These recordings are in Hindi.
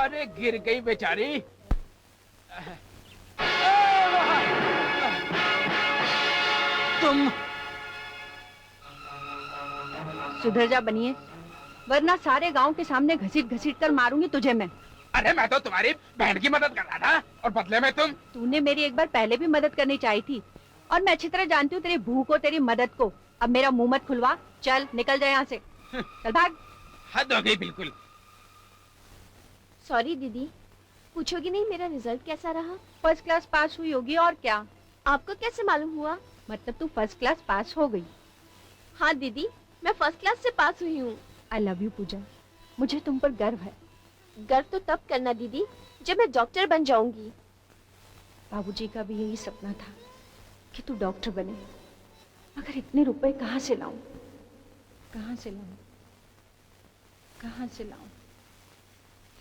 अरे गिर गई बेचारी। तुम सुधर जा बनिए, वरना सारे गांव के सामने घसीट घसीट कर मारूंगी तुझे मैं। अरे मैं तो तुम्हारी बहन की मदद कर रहा था और बदले में तूने मेरी एक बार पहले भी मदद करनी चाहिए थी, और मैं अच्छी तरह जानती हूँ तेरी भूख को, तेरी मदद को। अब मेरा मुंह मत खुलवा, चल निकल जा यहाँ से, चल भाग। हद हो गई बिल्कुल। सॉरी दीदी, पूछोगी नहीं मेरा रिजल्ट कैसा रहा? फर्स्ट क्लास पास हुई होगी और क्या। आपको कैसे मालूम हुआ? मतलब तू फर्स्ट क्लास पास हो गई? हाँ दीदी, मैं फर्स्ट क्लास से पास हुई हूँ। आई लव यू पूजा, मुझे तुम पर गर्व है। गर्व तो तब करना दीदी जब मैं डॉक्टर बन जाऊंगी। बाबूजी का भी यही सपना था कि तू डॉक्टर बने, मगर इतने रुपए कहाँ से लाऊं, कहाँ से लाऊं, कहाँ से लाऊं।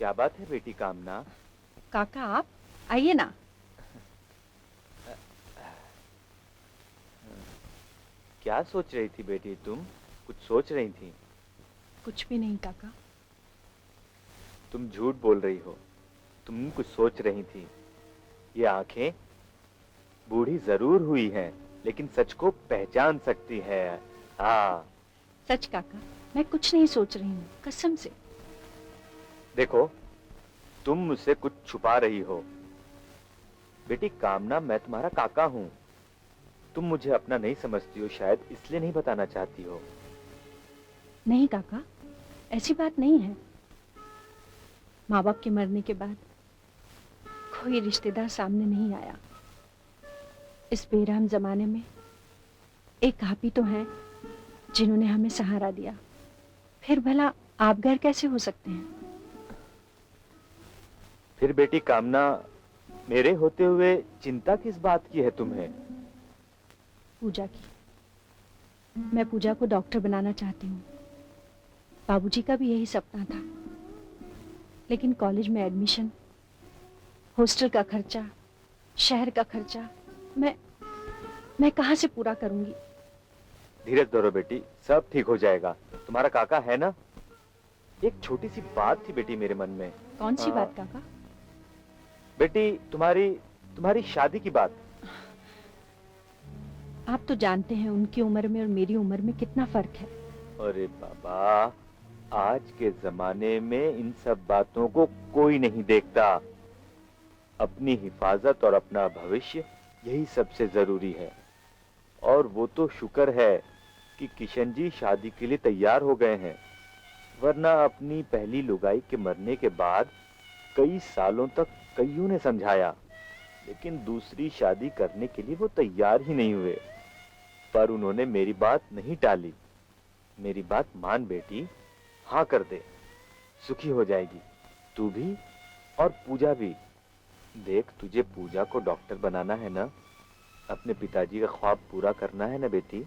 क्या बात है बेटी कामना? काका आप आइए ना। क्या सोच रही थी बेटी तुम? कुछ सोच रही थी? कुछ भी नहीं काका। तुम झूठ बोल रही हो, तुम कुछ सोच रही थी। ये आंखें बूढ़ी जरूर हुई हैं, लेकिन सच को पहचान सकती है। हाँ सच काका, मैं कुछ नहीं सोच रही हूँ, कसम से। देखो, तुम मुझसे कुछ छुपा रही हो। बेटी कामना, मैं तुम्हारा काका हूँ। तुम मुझे अपना नहीं समझती हो, शायद इसलिए नहीं बताना चाहती हो। नहीं काका, ऐसी बात नहीं है। माँ बाप के मरने के बाद कोई रिश्तेदार सामने नहीं आया। इस बेरहम जमाने में एक आप ही तो हैं जिन्होंने हमें सहारा दिया। फिर भला आप घर कैसे हो सकते हैं? फिर बेटी कामना, मेरे होते हुए चिंता किस बात की है तुम्हें? पूजा की। मैं पूजा को डॉक्टर बनाना चाहती हूँ। बाबूजी का भी यही सपना था, लेकिन कॉलेज में एडमिशन, हॉस्टल का खर्चा, शहर का खर्चा, मैं कहाँ से पूरा करूंगी? धीरज धरो बेटी, सब ठीक हो जाएगा। तुम्हारा काका है ना? एक छोटी सी बात थी बेटी मेरे मन में। कौन सी बात काका? बेटी तुम्हारी शादी की बात। आप तो जानते हैं उनकी उम्र में और मेरी उम्र में कितना फर्क है। अरे बाबा, आज के जमाने में इन सब बातों को कोई नहीं देखता। अपनी हिफाजत और अपना भविष्य, यही सबसे जरूरी है। और वो तो शुक्र है कि किशन जी शादी के लिए तैयार हो गए हैं, वरना अपनी पहली लुगाई के मरने के बाद कई सालों तक कईयों ने समझाया, लेकिन दूसरी शादी करने के लिए वो तैयार ही नहीं हुए। पर उन्होंने मेरी बात नहीं टाली। मेरी बात मान बेटी, हाँ कर दे, सुखी हो जाएगी तू भी और पूजा भी। देख, तुझे पूजा को डॉक्टर बनाना है ना, अपने पिताजी का ख्वाब पूरा करना है ना बेटी।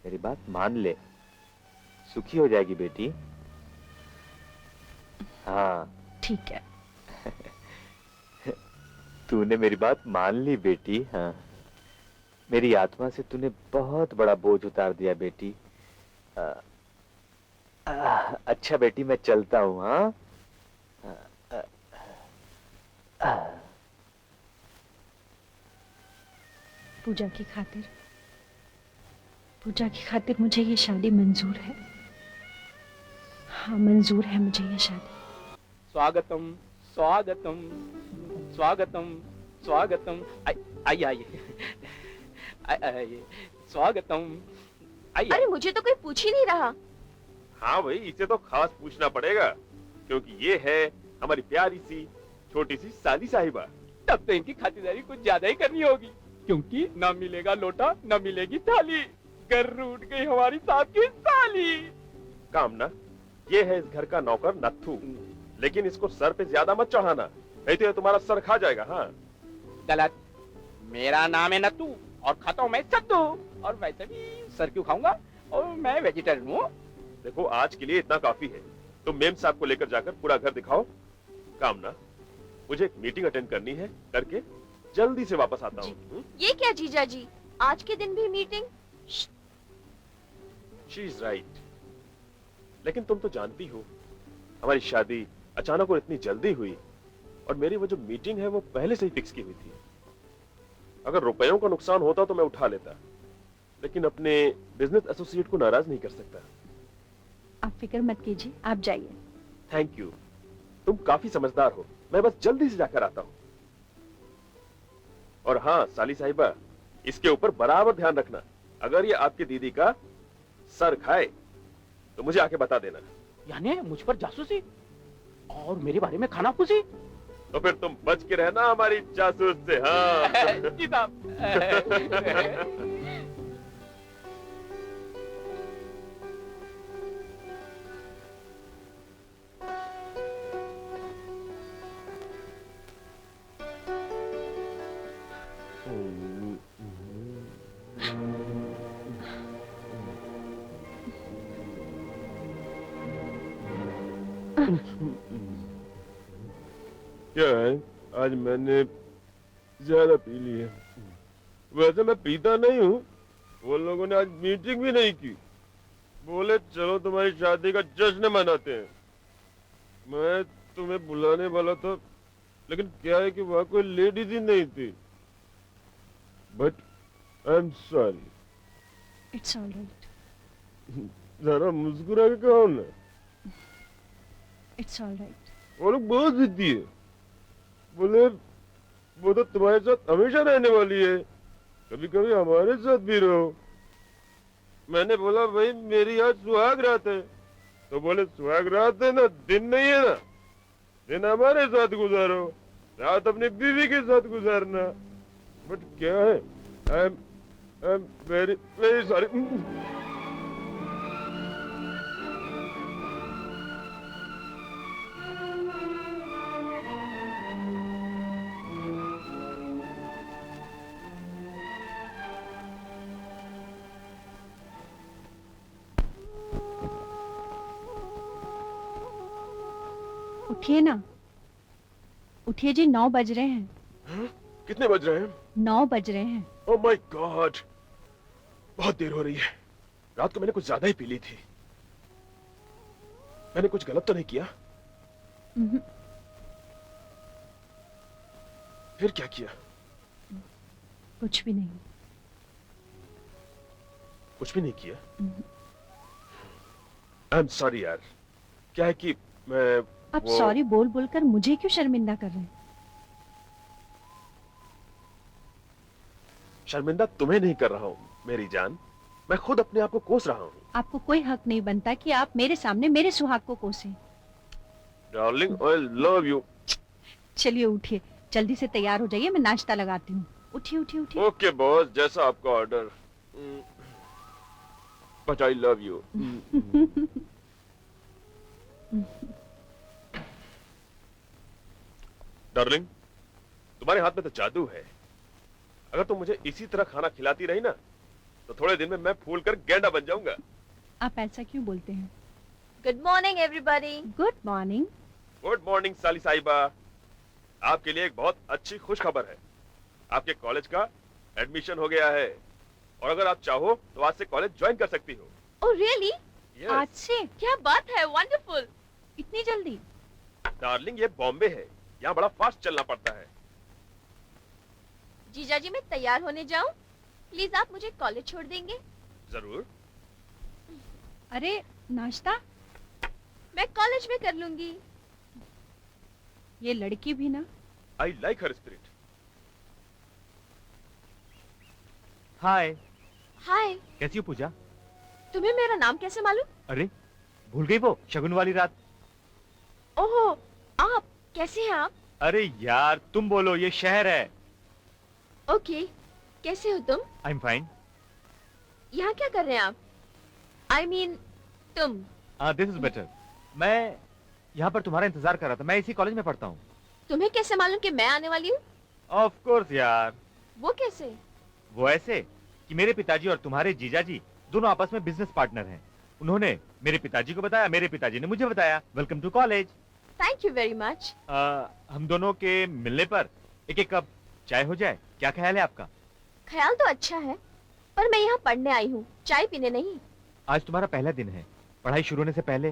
मेरी बात मान ले, सुखी हो जाएगी बेटी। हाँ ठीक है। तूने मेरी बात मान ली बेटी। हाँ, मेरी आत्मा से तूने बहुत बड़ा बोझ उतार दिया बेटी। अच्छा बेटी, मैं चलता हूँ। हाँ, पूजा की खातिर मुझे ये शादी मंजूर है। हाँ, मंजूर है मुझे ये शादी। स्वागतम स्वागतम स्वागतम स्वागतम। आइए आइए आइए, स्वागतम आइए। अरे मुझे तो कोई पूछ ही नहीं रहा। हाँ भाई, इसे तो खास पूछना पड़ेगा, क्योंकि ये है हमारी प्यारी सी छोटी सी सादी साहिबा। तब तो इनकी खातिरदारी कुछ ज्यादा ही करनी होगी, क्योंकि ना मिलेगा लोटा ना मिलेगी थाली। घर रूठ गई हमारी साहब की साली। कामना, ये है इस घर का नौकर नत्थू, लेकिन इसको सर पे ज्यादा मत चढ़ाना, नहीं तो ये तुम्हारा सर खा जाएगा। हाँ गलत, मेरा नाम है नत्थू और खाता हूँ मैं सत्तू, और वैसे भी सर क्यों खाऊंगा, और मैं वेजिटेरियन हूँ। देखो, आज के लिए इतना काफी है। तुम मेम साहब को लेकर जाकर पूरा घर दिखाओ। कामना, मुझे एक मीटिंग अटेंड करनी है, करके जल्दी से वापस आता हूँ। ये क्या जीजा जी, आज के दिन भी मीटिंग? शी इज राइट, लेकिन तुम तो जानती हो हमारी शादी अचानक और इतनी जल्दी हुई, और मेरी वो जो मीटिंग है वो पहले से ही फिक्स की हुई थी। अगर रुपयों का नुकसान होता तो मैं उठा लेता, लेकिन अपने बिजनेस एसोसिएट को नाराज नहीं कर सकता। आप फिक्र मत कीजिए, आप जाइए। थैंक यू, तुम काफी समझदार हो। मैं बस जल्दी से जाकर आता हूं। और हाँ साली साहिबा, इसके ऊपर बराबर ध्यान रखना। अगर ये आपकी दीदी का सर खाए तो मुझे आके बता देना। यानी मुझ पर जासूसी और मेरे बारे में खाना फूसी। तो फिर तुम बच के रहना हमारी जासूस से। हाँ जी साहब। क्या है, आज मैंने ज्यादा पी ली है। वैसे मैं पीता नहीं हूँ। वो लोगों ने आज मीटिंग भी नहीं की। बोले चलो तुम्हारी शादी का जश्न मनाते हैं। मैं तुम्हें बुलाने वाला था, लेकिन क्या है कि वहां कोई लेडीज ही नहीं थी। But I am sorry. It's all right, जरा मुस्कुरा के कहो ना। It's all right. वो लोग बहुत जिद्दी है। बोले वो तो तुम्हारे साथ हमेशा रहने वाली है, कभी कभी हमारे साथ भी रहो। मैंने बोला भाई मेरी आज सुहाग रात है। तो बोले सुहाग रात है ना, दिन नहीं है ना। दिन हमारे साथ गुजारो, रात अपनी बीवी के साथ गुजारना। बट क्या है, आई एम वेरी वेरी सॉरी। उठिए ना, उठिए जी, 9 बज रहे हैं। कितने बज रहे हैं? 9 बज रहे हैं। ओह माय गॉड, बहुत देर हो रही है। रात को मैंने कुछ ज्यादा ही पी ली थी। मैंने कुछ गलत तो नहीं किया? फिर क्या किया? कुछ भी नहीं। कुछ भी नहीं किया? आई एम सॉरी यार। क्या है कि मैं आप सॉरी बोल बोलकर मुझे क्यों शर्मिंदा कर रहे हैं? शर्मिंदा तुम्हें नहीं कर रहा हूँ मेरी जान, मैं खुद अपने आप को कोस रहा हूँ। आपको कोई हक नहीं बनता कि आप मेरे सामने मेरे सुहाग को कोसें। Darling I love you. चलिए उठिए, जल्दी से तैयार हो जाइए, मैं नाश्ता लगाती हूँ। उठिए उठिए उठिए। ओके बॉस, जैसा आपका order. But I love you. Darling, तुम्हारे हाथ में तो जादू है। अगर तुम मुझे इसी तरह खाना खिलाती रही ना, तो थोड़े दिन में मैं फूल कर गेंडा बन जाऊंगा। आप ऐसा क्यों बोलते हैं? Good morning everybody. Good morning. Good morning साली साहिबा। आपके लिए एक बहुत अच्छी खुश खबर है। आपके कॉलेज का एडमिशन हो गया है, और अगर आप चाहो तो आज से कॉलेज ज्वाइन कर सकती हो। Oh really? Yes. आज से? क्या बात है, वंडरफुल। इतनी जल्दी? डार्लिंग, ये बॉम्बे है, यहाँ बड़ा फास्ट चलना पड़ता है। जीजाजी मैं तैयार होने जाऊं? प्लीज आप मुझे कॉलेज छोड़ देंगे? जरूर। अरे नाश्ता? मैं कॉलेज में कर लूंगी। ये लड़की भी ना। I like her spirit. हाय, हाय, कैसी हो पूजा? तुम्हें मेरा नाम कैसे मालूम? अरे भूल गई वो शगुन वाली रात? ओहो, आप कैसे हैं आप? अरे यार तुम बोलो, ये शहर है। ओके, कैसे हो तुम? आई एम फाइन। यहाँ क्या कर रहे हैं आप? आई मीन तुम। This is better. मैं यहाँ पर तुम्हारा इंतजार कर रहा था। मैं इसी कॉलेज में पढ़ता हूँ। तुम्हें कैसे मालूम कि मैं आने वाली हूँ? ऑफ कोर्स यार। वो कैसे? वो ऐसे कि मेरे पिताजी और तुम्हारे जीजाजी दोनों आपस में बिजनेस पार्टनर हैं। उन्होंने मेरे पिताजी को बताया, मेरे पिताजी ने मुझे बताया। Welcome to college. Thank you very much. हम दोनों के मिलने पर एक एक कप चाय हो जाए, क्या ख्याल है आपका? ख्याल तो अच्छा है, पर मैं यहाँ पढ़ने आई हूँ, चाय पीने नहीं। आज तुम्हारा पहला दिन है। पढ़ाई शुरू होने से पहले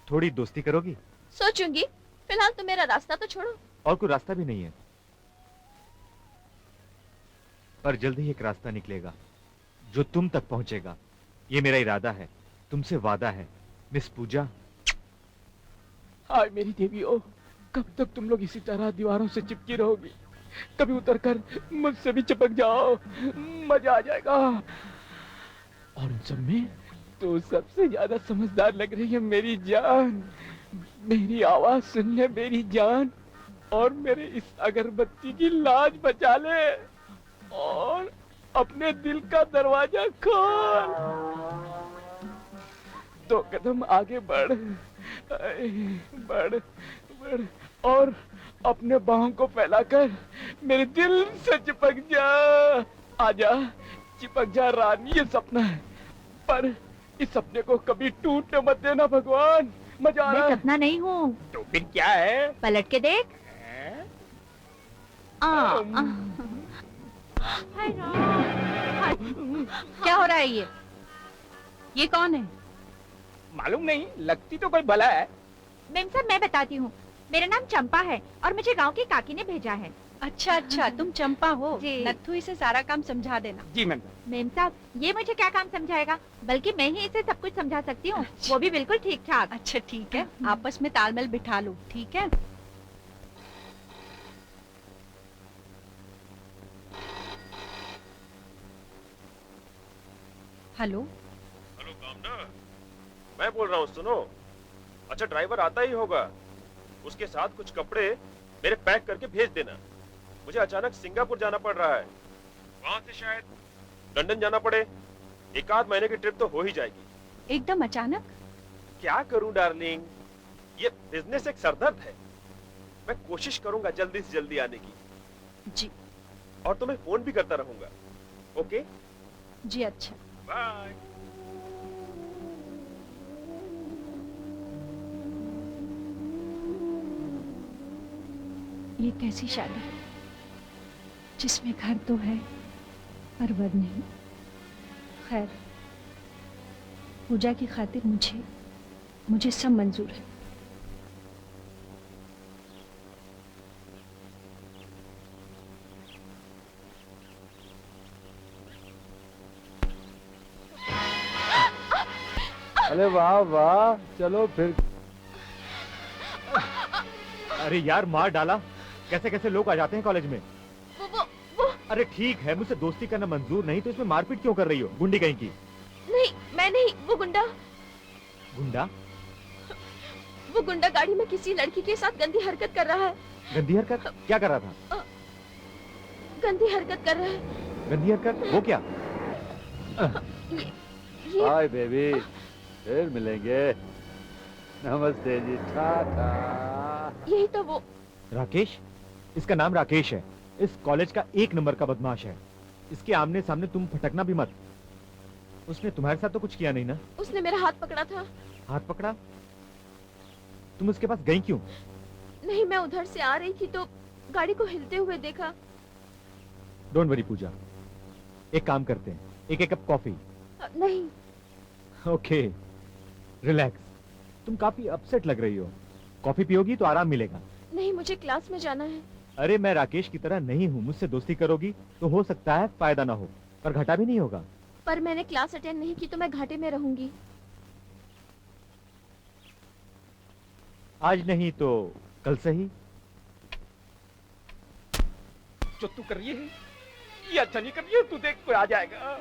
थोड़ी दोस्ती करोगी? सोचूंगी। फिलहाल तो मेरा रास्ता तो छोड़ो। और कोई रास्ता भी नहीं है। पर जल्द ही एक रास्ता निकलेगा जो तुम तक पहुंचेगा। ये मेरा इरादा है, तुमसे वादा है मिस पूजा। हाय मेरी देवियों, कब तक तुम लोग इसी तरह दीवारों से चिपकी रहोगी? कभी उतर कर मुझसे भी चिपक जाओ, मजा आ जाएगा। और उन सब में तो सबसे ज्यादा समझदार लग रही है मेरी जान। मेरी आवाज सुन ले मेरी जान, और मेरे इस अगरबत्ती की लाज बचा ले, और अपने दिल का दरवाजा खोल। 2 कदम आगे बढ़, बढ़ बढ़, और अपने बाहों को फैलाकर मेरे दिल से चिपक जा। आजा, चिपक जा रानी, ये सपना है, पर इस सपने को कभी टूटने मत देना भगवान। मजा आ रहा मैं है। सपना नहीं हूँ, तो फिर क्या है? पलट के देख। हैं? हाय राम। क्या हो रहा है ये कौन है? मालूम नहीं, लगती तो कोई भला है। मेम साहब मैं बताती हूँ, मेरा नाम चंपा है और मुझे गांव की काकी ने भेजा है। अच्छा अच्छा, तुम चंपा हो। जी। नथु इसे सारा काम समझा देना। जी मैम। मेम साहब ये मुझे क्या काम समझाएगा, बल्कि मैं ही इसे सब कुछ समझा सकती हूँ, वो भी बिल्कुल ठीक ठाक। अच्छा ठीक है, आपस में तालमेल बिठा लो, ठीक है? हेलो, हेलो कामना, मैं बोल रहा हूँ, सुनो। अच्छा ड्राइवर आता ही होगा, उसके साथ कुछ कपड़े मेरे पैक करके भेज देना। मुझे अचानक सिंगापुर जाना पड़ रहा है, वहां से शायद लंदन जाना पड़े। 1 आध महीने की ट्रिप तो हो ही जाएगी। एकदम अचानक? क्या करूं डार्लिंग, ये बिजनेस एक सरदर्द है। मैं कोशिश करूंगा जल्दी से जल्दी आने की, जी और तुम्हें फोन भी करता रहूंगा। ओके जी, अच्छा। बाय। ये कैसी शादी है जिसमें घर तो है पर वर नहीं। खैर, पूजा की खातिर मुझे सब मंजूर है। अरे वाह वाह, चलो फिर। अरे यार मार डाला, कैसे कैसे लोग आ जाते हैं कॉलेज में। वो अरे ठीक है, मुझसे दोस्ती करना मंजूर नहीं तो इसमें मारपीट क्यों कर रही हो, गुंडी कहीं की। नहीं, मैं नहीं, वो गुंडा गाड़ी में किसी लड़की के साथ गंदी हरकत कर रहा है। गंदी हरकत क्या कर रहा था? गंदी हरकत कर रहा है। गंदी हरकत वो क्या? ये हाय बेबी, फिर मिलेंगे। नमस्ते जी, टाटा। यही तो वो। राकेश, इसका नाम राकेश है, इस कॉलेज का 1 नंबर का बदमाश है। इसके आमने सामने तुम फटकना भी मत। उसने तुम्हारे साथ तो कुछ किया नहीं ना? उसने मेरा हाथ पकड़ा था। हाथ पकड़ा? तुम उसके पास गई क्यों? नहीं, मैं उधर से आ रही थी तो गाड़ी को हिलते हुए देखा। डोंट वरी पूजा, एक काम करते हैं, एक कप कॉफी। नहीं। Okay, relax. तुम काफी अपसेट लग रही हो, कॉफी पियोगी तो आराम मिलेगा। नहीं, मुझे क्लास में जाना है। अरे मैं राकेश की तरह नहीं हूँ, मुझसे दोस्ती करोगी तो हो सकता है फायदा ना हो, पर घाटा भी नहीं होगा। पर मैंने क्लास अटेंड नहीं की तो मैं घाटे में रहूंगी। आज नहीं तो कल से ही। जो तू कर रही है ये अच्छा नहीं कर रही है, तू देख कोई आ जाएगा।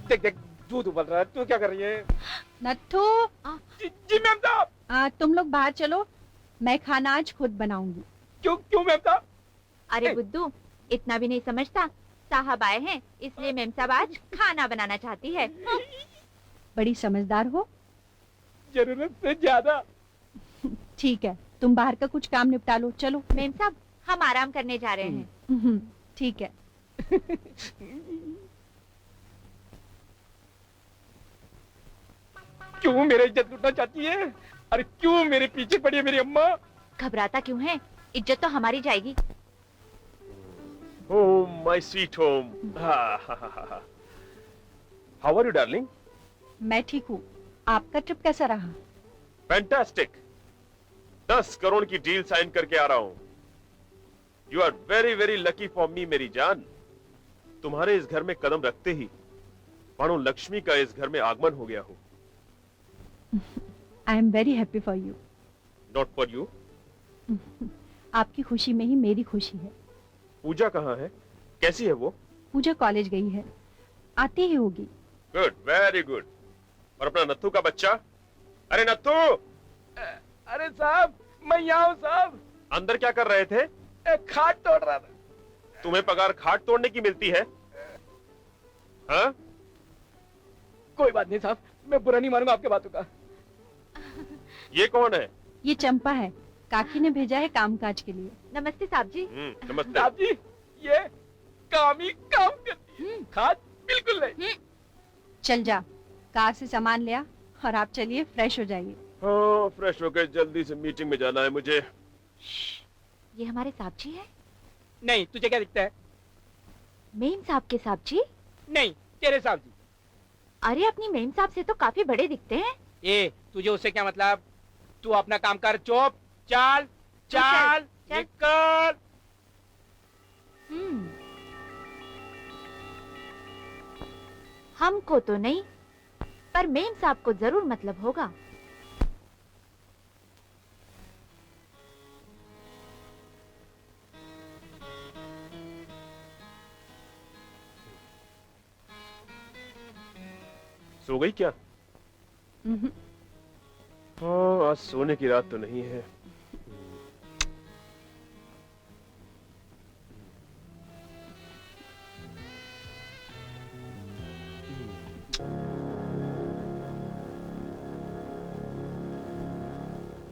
देख देख दूध उबल रहा है, तू क्या कर रही है? नत्थू, जी मैम साहब। तुम लोग बाहर चलो, मैं खाना आज खुद बनाऊंगी। क्यों क्यों मैम साहब? अरे बुद्धू, इतना भी नहीं समझता। साहब आए हैं इसलिए मेम साहब आज खाना बनाना चाहती है। बड़ी समझदार हो। जरूरत से ज्यादा। ठीक है, तुम बाहर का कुछ काम निपटा लो, चलो। मेम साहब हम आराम करने जा रहे हैं। ठीक है। क्यों मेरी इज्जत लूटना चाहती है? अरे क्यों मेरे पीछे पड़ी है मेरी अम्मा? घबराता क्यों है? इज्जत तो हमारी जाएगी। Home, my sweet home. How are you, darling? मैं ठीक हूँ। आपका ट्रिप कैसा रहा? Fantastic. 10 करोड़ की डील साइन करके आ रहा हूँ। You are very very lucky for me, मेरी जान। तुम्हारे इस घर में कदम रखते ही मानो लक्ष्मी का इस घर में आगमन हो गया हो। आई am very happy for you. Not for you. आपकी खुशी में ही मेरी खुशी है। पूजा कहाँ है? कैसी है वो? पूजा कॉलेज गई है, आती ही होगी। Good, very good. और अपना नत्थू का बच्चा? अरे नत्थू, अरे साहब, मैं यहाँ हूँ साहब। अंदर क्या कर रहे थे? खाट तोड़ रहा था। तुम्हें पगार खाट तोड़ने की मिलती है? हाँ? कोई बात नहीं साहब, मैं बुरा नहीं मानूंगा आपके बातों का। ये कौन है? ये चंपा है, काकी ने भेजा है कामकाज के लिए। नमस्ते साहब जी। नमस्ते। साहब जी, ये काम ही काम करती है, खाट बिल्कुल नहीं। चल जा, कार से सामान ले आ और आप चलिए फ्रेश हो जाइए। हाँ, फ्रेश होकर जल्दी से मीटिंग में जाना है मुझे। ये हमारे साहब जी है? नहीं, तुझे क्या दिखता है? मेम साहब के साहब जी? नहीं, तेरे साहब जी। अरे अपनी मेम साहब से तो काफी बड़े दिखते हैं। ये तुझे उससे क्या मतलब? तू अपना काम कर, चुप चाल चाल चल। निकल। हमको तो नहीं, पर मेम साहब को जरूर मतलब होगा। सो गई क्या? हाँ, आज सोने की रात तो नहीं है।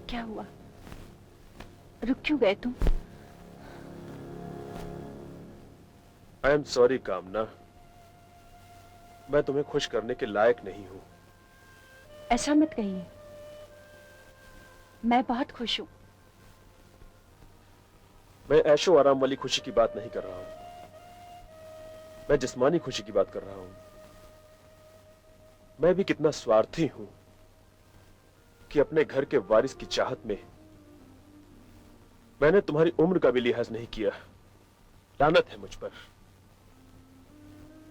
क्या हुआ? रुक क्यों गए तुम? आई एम सॉरी कामना, मैं तुम्हें खुश करने के लायक नहीं हूँ। ऐसा मत कहिए, मैं बहुत खुश हूँ। मैं ऐशो आराम वाली खुशी की बात नहीं कर रहा हूँ, मैं जिस्मानी खुशी की बात कर रहा हूँ। मैं भी कितना स्वार्थी हूँ कि अपने घर के वारिस की चाहत में मैंने तुम्हारी उम्र का भी लिहाज नहीं किया। लानत है मुझ पर।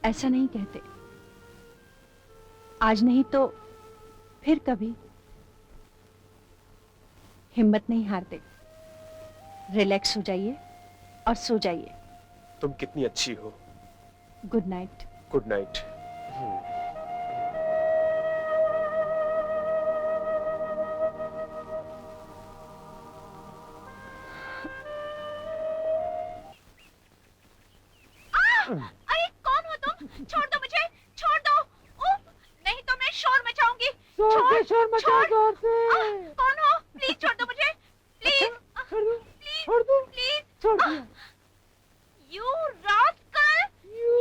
ऐसा नहीं कहते, आज नहीं तो फिर कभी। हिम्मत नहीं हारते, रिलैक्स हो जाइए और सो जाइए। तुम कितनी अच्छी हो। Good night. Good night. अरे कौन हो तुम? छोड़ दो मुझे, छोड़ दो। उफ, नहीं तो मैं शोर मचाऊंगी। शोर मचा जोर से। कौन हो? प्लीज छोड़ दो मुझे, प्लीज। छोड़ दो, प्लीज, छोड़ दो, प्लीज। छोड़ दिया। You rascal,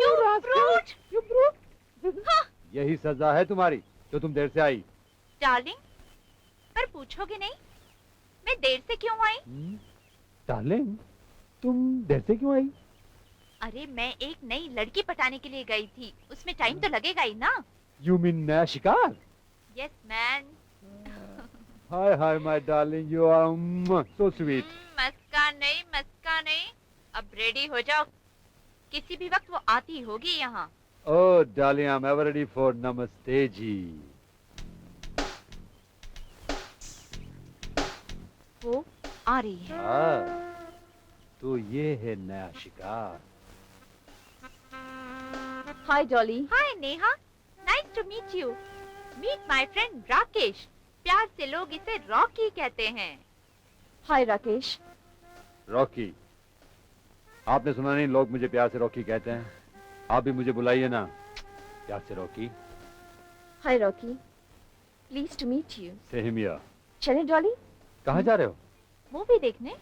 you brute. You brute। यही सजा है तुम्हारी जो तुम देर से आई। डार्लिंग, पर पूछोगे नहीं मैं देर से क्यों आई? डार्लिंग, तुम देर से क्यों आई? अरे मैं एक नई लड़की पटाने के लिए गई थी, उसमें टाइम तो लगेगा ही ना। यू मीन नया शिकार? Yes man. Hi hi my darling, you are so sweet. मस्का नहीं, मस्का नहीं। अब रेडी हो जाओ, किसी भी वक्त वो आती होगी यहाँ। Oh darling, I am ever ready for नमस्ते जी। वो आ रही है। तो ये है नया शिकार। Hi Jolly. Hi Neha, to meet you. Meet my friend Rakesh. प्यार से लोग इसे रॉकी कहते हैं। हाय राकेश। रॉकी। आपने सुना नहीं, लोग मुझे प्यार से रॉकी कहते हैं। आप भी मुझे बुलाइए ना प्यार से Rocky. Hi Rocky, please to meet you. Same here. चले डॉली? कहाँ जा रहे हो? मूवी देखने।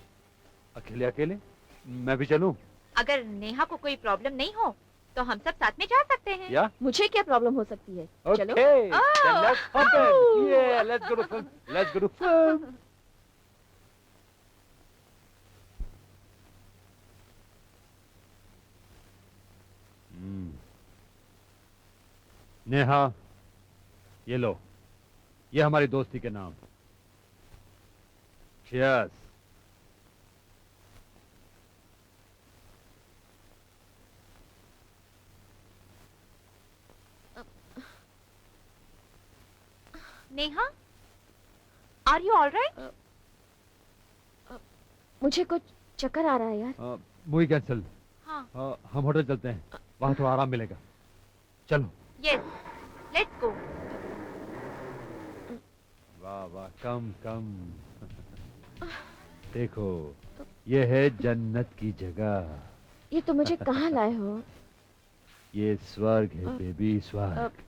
अकेले अकेले? मैं भी चलूं? अगर नेहा को कोई प्रॉब्लम नहीं हो तो हम सब साथ में जा सकते हैं। या? मुझे क्या प्रॉब्लम हो सकती है? चलो। Okay, Oh. then let's hop in. Yeah, let's go to film. Let's go to film. Neha, ये लो, ये हमारी दोस्ती के नाम। Cheers. Neha, are you alright? मुझे कुछ चक्कर आ रहा है यार। Movie cancel. हाँ। हम होटल चलते हैं, वहां थोड़ा आराम मिलेगा। चलो। Yes, let's go. वाह वाह, कम कम। देखो, ये है जन्नत की जगह। ये तो मुझे कहाँ लाए हो? ये स्वर्ग है बेबी, स्वर्ग।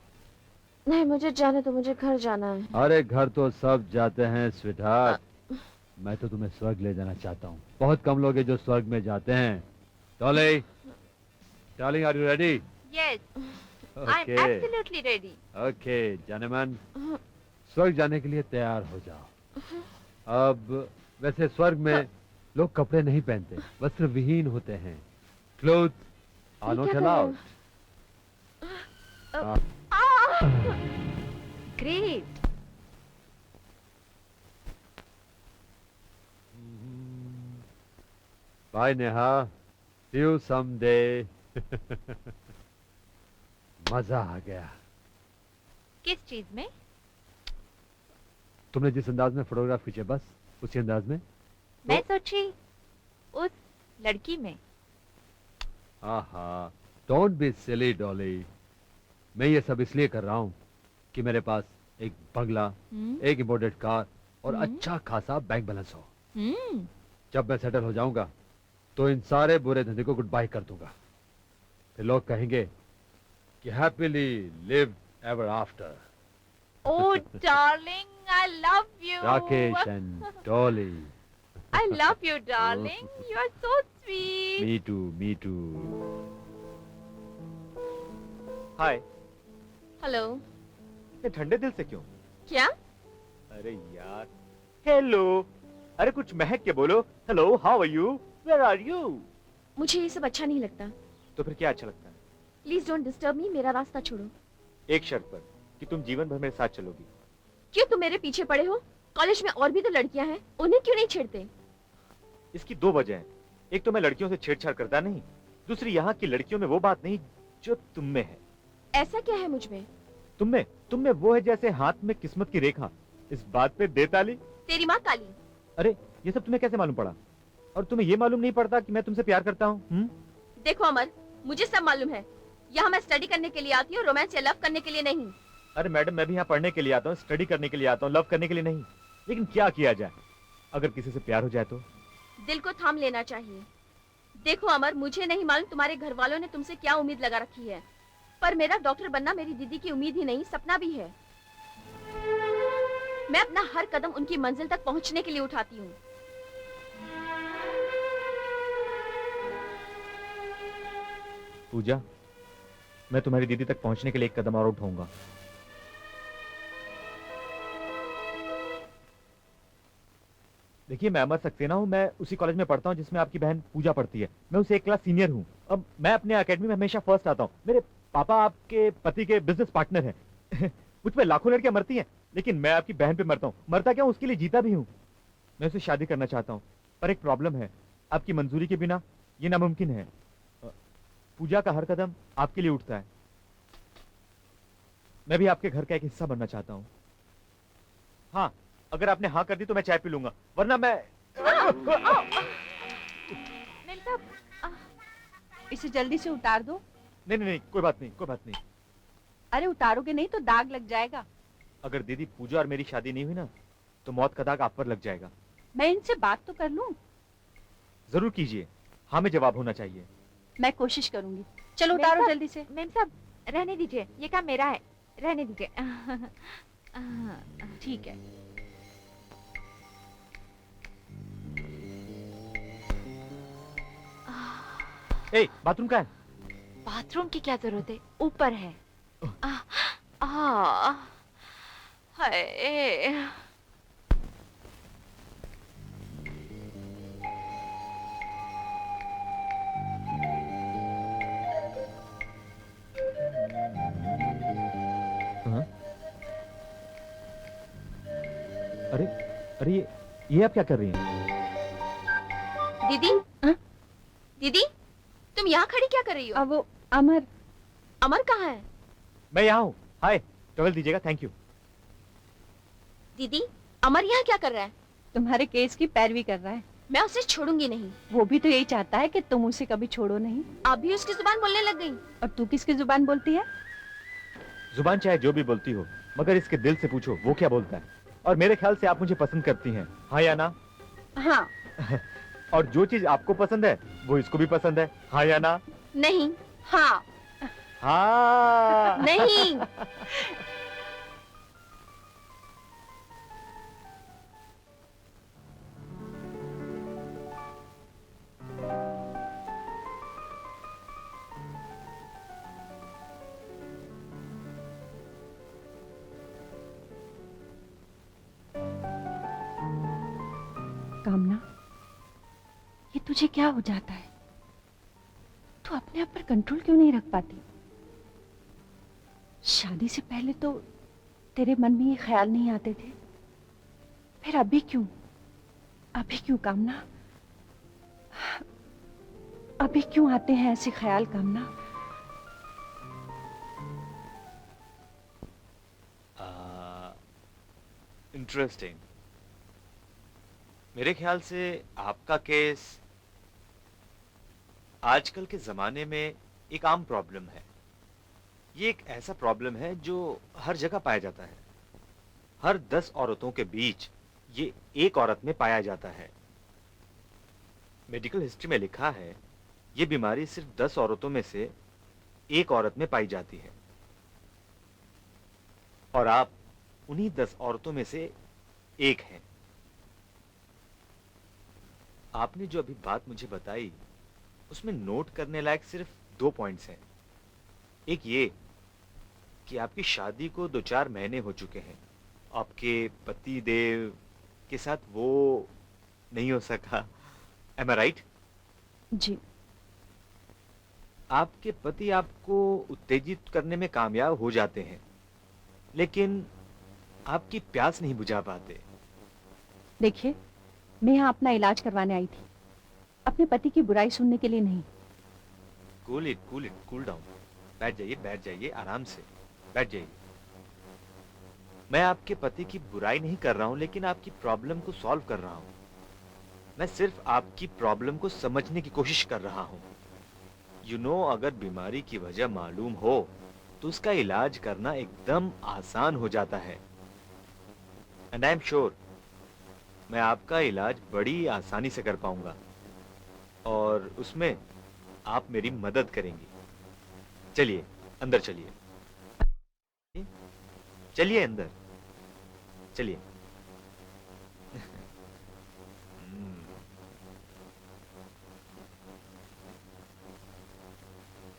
नहीं, मुझे जाने तो, मुझे घर जाना है। अरे घर तो सब जाते हैं स्वीटहार्ट। मैं तो तुम्हें स्वर्ग ले जाना चाहता हूँ। बहुत कम लोग हैं जो स्वर्ग में जाते हैं। Dolly, darling, are you ready? Yes, I am absolutely ready. Okay जनमन, स्वर्ग जाने के लिए तैयार हो जाओ। अब वैसे स्वर्ग में लोग कपड़े नहीं पहनते, वस्त्र विहीन होते हैं। Cloth are not allowed. Great. Bye Neha, see you someday. मजा आ गया। किस चीज में? तुमने जिस अंदाज में फोटोग्राफ खींचे, बस उसी अंदाज में। मैं सोची उस लड़की में। आहा, डोंट बी सिली डॉली। मैं ये सब इसलिए कर रहा हूँ कि मेरे पास एक बंगला, एक इम्पोर्टेड कार और अच्छा खासा बैंक बैलेंस हो। जब मैं सेटल हो जाऊंगा तो इन सारे बुरे धंधे को गुड बाय कर दूंगा। फिर लोग कहेंगे कि happily live ever after. Oh, darling, I love you. Rakesh and Dolly. I love you, darling. You are so sweet. Me too, me too. Hi. Hello. इतने ठंडे दिल से क्यों? क्या? अरे यार, हेलो। अरे कुछ महक के बोलो। Hello, how are you? Where are you? मुझे ये सब अच्छा नहीं लगता। तो फिर क्या अच्छा लगता है? प्लीज डोंट डिस्टर्ब मी, मेरा रास्ता छोड़ो। एक शर्त पर, कि तुम जीवन भर मेरे साथ चलोगी। क्यों तुम मेरे पीछे पड़े हो? कॉलेज में और भी तो लड़कियां हैं, उन्हें क्यों नहीं छेड़ते? इसकी दो वजह हैं। एक तो मैं लड़कियों से छेड़छाड़ करता नहीं, दूसरी यहाँ की लड़कियों में वो बात नहीं जो तुम में है। ऐसा क्या है मुझ में? तुम में वो है जैसे हाथ में किस्मत की रेखा। इस बात पे दे ताली। तेरी माँ काली। अरे ये सब तुम्हें कैसे मालूम पड़ा? और तुम्हें ये मालूम नहीं पड़ता कि मैं तुमसे प्यार करता हूँ? देखो अमर, मुझे सब मालूम है। यहाँ मैं स्टडी करने के लिए आती हूँ, रोमांस या लव करने के लिए नहीं। अरे मैडम, मैं भी यहाँ पढ़ने के लिए आता हूँ, स्टडी करने के लिए आता हूँ, लव करने के लिए नहीं। लेकिन क्या किया जाए, अगर किसी से प्यार हो जाए तो? दिल को थाम लेना चाहिए। देखो अमर, मुझे नहीं मालूम तुम्हारे घर वालों ने तुमसे क्या उम्मीद लगा रखी है, पर मेरा डॉक्टर बनना मेरी दीदी की उम्मीद ही नहीं, सपना भी है। मैं अपना हर कदम उनकी मंजिल तक पहुंचने के लिए उठाती हूँ। पूजा, मैं तुम्हारी दीदी तक पहुंचने के लिए एक कदम और उठाऊंगा। देखिए, मैं अमर सक्सेना हूँ। मैं उसी कॉलेज में पढ़ता हूँ जिसमें आपकी बहन पूजा पढ़ती है। मैं उसे एक क्लास सीनियर हूँ। अब मैं अपने एकेडमी में हमेशा फर्स्ट आता हूँ। मेरे पापा आपके पति के बिजनेस पार्टनर हैं। मुझ पे लाखों लड़कियां मरती हैं, लेकिन मैं आपकी बहन पे मरता हूँ। मरता क्या हूँ, उसके लिए जीता भी हूँ। मैं उसे शादी करना चाहता हूँ, पर एक प्रॉब्लम है। आपकी मंजूरी के बिना ये नामुमकिन है। पूजा का हर कदम आपके लिए उठता है। मैं भी आपके घर का एक हिस्सा बनना चाहता हूँ। हाँ, अगर आपने हाँ कर दी तो मैं चाय पी लूंगा, वरना मैं इसे जल्दी से उतार दो। नहीं नहीं नहीं, कोई बात नहीं, कोई बात नहीं। अरे उतारोगे नहीं तो दाग लग जाएगा। अगर दीदी पूजा और मेरी शादी नहीं हुई ना तो मौत का दाग आप पर लग जाएगा। मैं इनसे बात तो कर लूं। जरूर कीजिए, हाँ में जवाब होना चाहिए। मैं कोशिश करूंगी। चलो मेम उतारो साहब, जल्दी से। मेम साहब रहने दीजिए, ये काम मेरा है, रहने दीजिए। ठीक है। ए, बाथरूम कहाँ है? बाथरूम की क्या जरूरत है, ऊपर है। आ, आ, हाय। हाँ? अरे अरे ये आप क्या कर रही हैं? दीदी, हाँ? दीदी तुम यहाँ खड़ी क्या कर रही हो? अब वो अमर। अमर कहाँ है? मैं यहाँ हूँ। हाय, टॉवल दीजिएगा, थैंक यू। दीदी अमर यहाँ क्या कर रहा है? तुम्हारे केस की पैरवी कर रहा है। मैं उसे छोड़ूंगी नहीं। वो भी तो यही चाहता है कि तुम उसे कभी छोड़ो नहीं। आप भी उसकी जुबान बोलने लग गई। और तू किसकी जुबान बोलती है? जुबान चाहे जो भी बोलती हो, मगर इसके दिल से पूछो वो क्या बोलता है। और मेरे ख्याल से आप मुझे पसंद करती हैं, हाँ या ना? हाँ। और जो चीज आपको पसंद है वो इसको भी पसंद है, हाँ या ना? नहीं। हाँ। हाँ। नहीं। कामना, ये तुझे क्या हो जाता है? तू अपने आप पर कंट्रोल क्यों नहीं रख पाती? शादी से पहले तो तेरे मन में ये ख्याल नहीं आते थे, फिर अभी क्यों? अभी क्यों कामना? अभी क्यों आते हैं ऐसे ख्याल कामना? इंटरेस्टिंग। मेरे ख्याल से आपका केस आजकल के जमाने में एक आम प्रॉब्लम है। ये एक ऐसा प्रॉब्लम है जो हर जगह पाया जाता है। हर 10 औरतों के बीच ये एक औरत में पाया जाता है। मेडिकल हिस्ट्री में लिखा है ये बीमारी सिर्फ 10 औरतों में से एक औरत में पाई जाती है। और आप उन्हीं 10 औरतों में से एक हैं। आपने जो अभी बात मुझे बताई उसमें नोट करने लायक सिर्फ 2 पॉइंट्स हैं। एक ये कि आपकी शादी को 2-4 महीने हो चुके हैं, आपके पति देव के साथ वो नहीं हो सका। एम आई राइट? जी। आपके पति आपको उत्तेजित करने में कामयाब हो जाते हैं, लेकिन आपकी प्यास नहीं बुझा पाते। देखिए, मैं यहाँ अपना इलाज करवाने आई थी, अपने पति की बुराई सुनने के लिए नहीं। Cool it, cool down. बैठ जाइए आराम से, बैठ जाइए। मैं आपके पति की बुराई नहीं कर रहा हूं, लेकिन आपकी प्रॉब्लम को सॉल्व कर रहा हूं। मैं सिर्फ आपकी प्रॉब्लम को समझने की कोशिश कर रहा हूं। यू नो, अगर बीमारी की वजह मालूम हो तो उसका इलाज करना एकदम आसान हो जाता है। एंड आई एम श्योर मैं आपका इलाज बड़ी आसानी से कर पाऊंगा, और उसमें आप मेरी मदद करेंगी। चलिए अंदर चलिए, चलिए अंदर चलिए।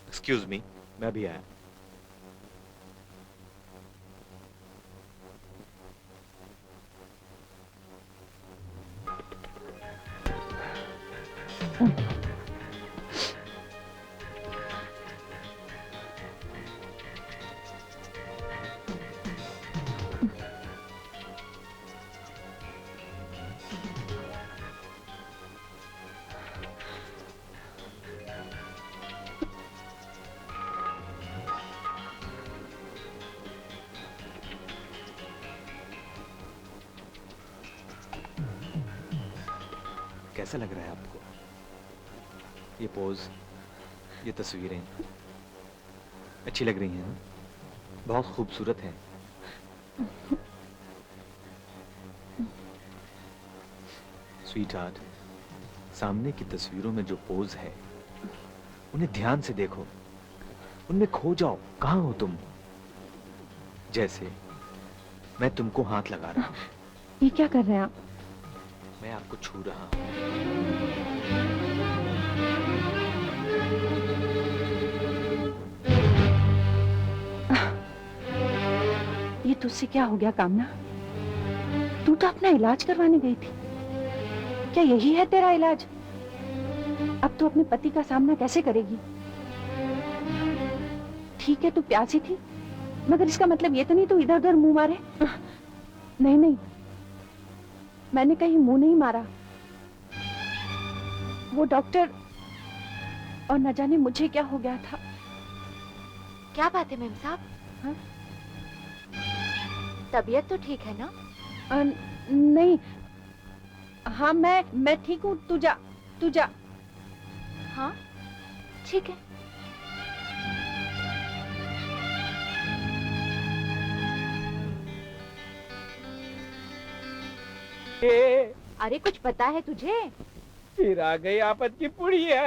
एक्सक्यूज मी, मैं भी आया। कैसा लग रहा है आपको ये पोज, ये तस्वीरें अच्छी लग रही हैं ना? बहुत खूबसूरत है। स्वीटहार्ट, सामने की तस्वीरों में जो पोज है उन्हें ध्यान से देखो, उनमें खो जाओ। कहाँ हो तुम? जैसे मैं तुमको हाथ लगा रहा हूं, ये क्या कर रहे हैं आप? मैं आपको छू रहा हूं। ये तुझसे क्या हो गया कामना? तू तो अपना इलाज करवाने गई थी। क्या यही है तेरा इलाज? अब तू अपने पति का सामना कैसे करेगी? ठीक है, तू प्यासी थी, मगर इसका मतलब ये तो नहीं तू इधर उधर मुंह मारे। नहीं नहीं, मैंने कहीं मुंह नहीं मारा। वो डॉक्टर, और न जाने मुझे क्या हो गया था। क्या बात है मेम साहब? हाँ? तबीयत तो ठीक है ना? नहीं, हाँ मैं ठीक हूँ। तू जा। हाँ ठीक है। अरे कुछ पता है तुझे? फिर आ गई आफत की पुड़िया।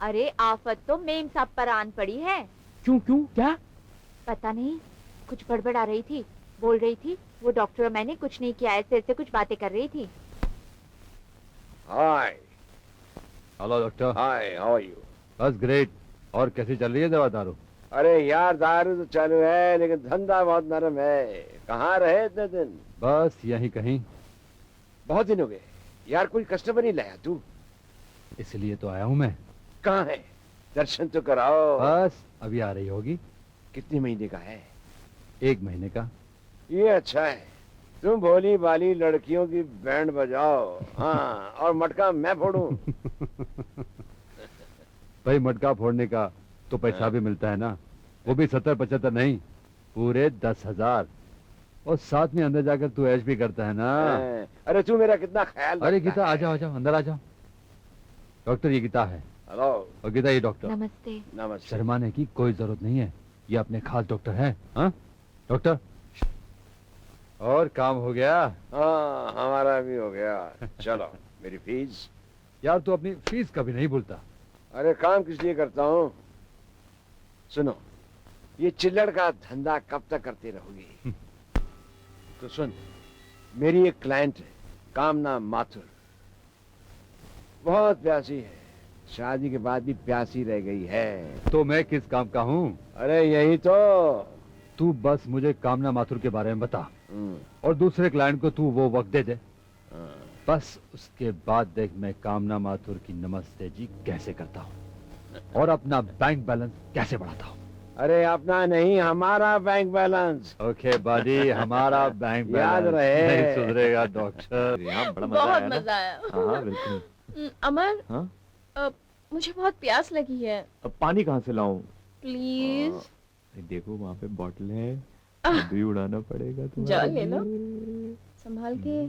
अरे आफत तो मेम साहब पर आन पड़ी है। क्यों क्या? पता नहीं, कुछ बड़बड़ आ रही थी। बोल रही थी वो डॉक्टर और मैंने कुछ नहीं किया, ऐसे ऐसे कुछ बातें कर रही थी। Hi hello doctor. Hi, how are you? बस ग्रेट। और कैसी चल रही है दवा दारू? अरे यार, दारू तो चालू है लेकिन धंधा बहुत नरम है। कहाँ रहे इतने दिन? बस यहीं कहीं। बहुत दिन हो गए यार, कोई कस्टमर नहीं लाया तू? इसलिए तो आया हूँ मैं। कहाँ है? दर्शन तो कराओ। बस अभी आ रही होगी। कितने महीने का है? 1 महीने का। ये अच्छा है, तुम भोली भाली लड़कियों की बैंड बजाओ। हाँ, और मटका मैं फोड़ूं। भाई मटका फोड़ने का तो पैसा भी मिलता है ना, वो भी 70-75 नहीं, पूरे 10,000। और साथ में अंदर जाकर तू ऐश भी करता है ना। अरे तू मेरा कितना ख्याल अरे रखता गीता है। आ जाओ अंदर आ जाओ। डॉक्टर ये गीता है। हेलो। और गीता ये डॉक्टर। नमस्ते। नमस्ते। शर्माने की कोई जरूरत नहीं है, ये अपने खास डॉक्टर है। हाँ डॉक्टर, और काम हो गया? हाँ, हमारा भी हो गया। चलो, मेरी फीस। यार तू अपनी फीस कभी नहीं भूलता। अरे काम किस लिए करता हूँ? सुनो, ये चिल्लड़ का धंधा कब तक करती रहोगी? तो सुन, मेरी एक क्लाइंट है, कामना माथुर। बहुत प्यासी है, शादी के बाद भी प्यासी रह गई है। तो मैं किस काम का हूँ? अरे यही तो। तू बस मुझे कामना माथुर के बारे में बता, हम्म, और दूसरे क्लाइंट को तू वो वक्त दे दे। हाँ। बस उसके बाद देख मैं कामना माथुर की नमस्ते जी कैसे करता हूँ और अपना बैंक बैलेंस कैसे बढ़ाता हूँ। अरे अपना नहीं, हमारा बैंक बैलेंस। ओके बाजी, हमारा बैंक याद बैलेंस रहे। नहीं सुधरेगा डॉक्टर। यहाँ बड़ा मजा आया ना? मजा आया। हाँ बिल्कुल। अमर, हाँ? मुझे बहुत प्यास लगी है, अब पानी कहाँ से लाऊं? प्लीज। देखो वहाँ पे बॉटल है, अभी उड़ाना पड़ेगा तुम्हारे जा ले लो, लिए। संभाल के।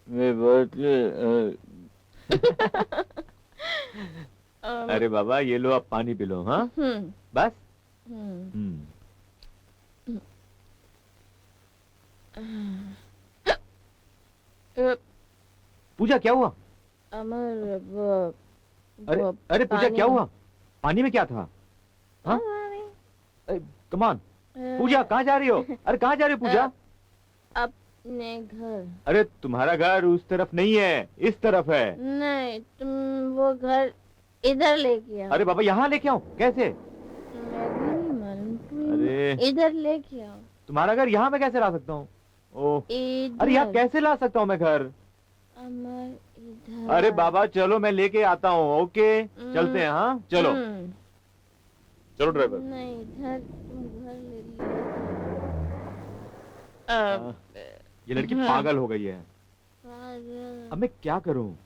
मैं बॉटल। अरे बाबा ये लो, आप पानी पी लो। हाँ बस। पूजा क्या हुआ? अमर, अरे अरे पूजा क्या हुआ? पानी में क्या था? हाँ? कमान पूजा, कहाँ जा रही हो? अरे कहाँ जा रही हो पूजा? अपने घर। अरे तुम्हारा घर उस तरफ नहीं है, इस तरफ है। नहीं, तुम वो घर इधर लेके आओ। अरे बाबा यहाँ लेके आऊं? कैसे? मैं भी नहीं मालूम, तुम अरे इधर लेके आओ। तुम्हारा घर यहाँ मैं कैसे ला सकता हूँ? ओह, इधर। अरे यहाँ कैसे ला सकता हूँ मैं घर? अमर इधर। अरे बाबा चलो मैं लेके आता हूँ। ओके चलते हैं। हाँ चलो चलो ड्राइवर। नहीं, इधर तुम घर ले लियो। ये लड़की पागल हो गई है। पागल। अब मैं क्या करूँ?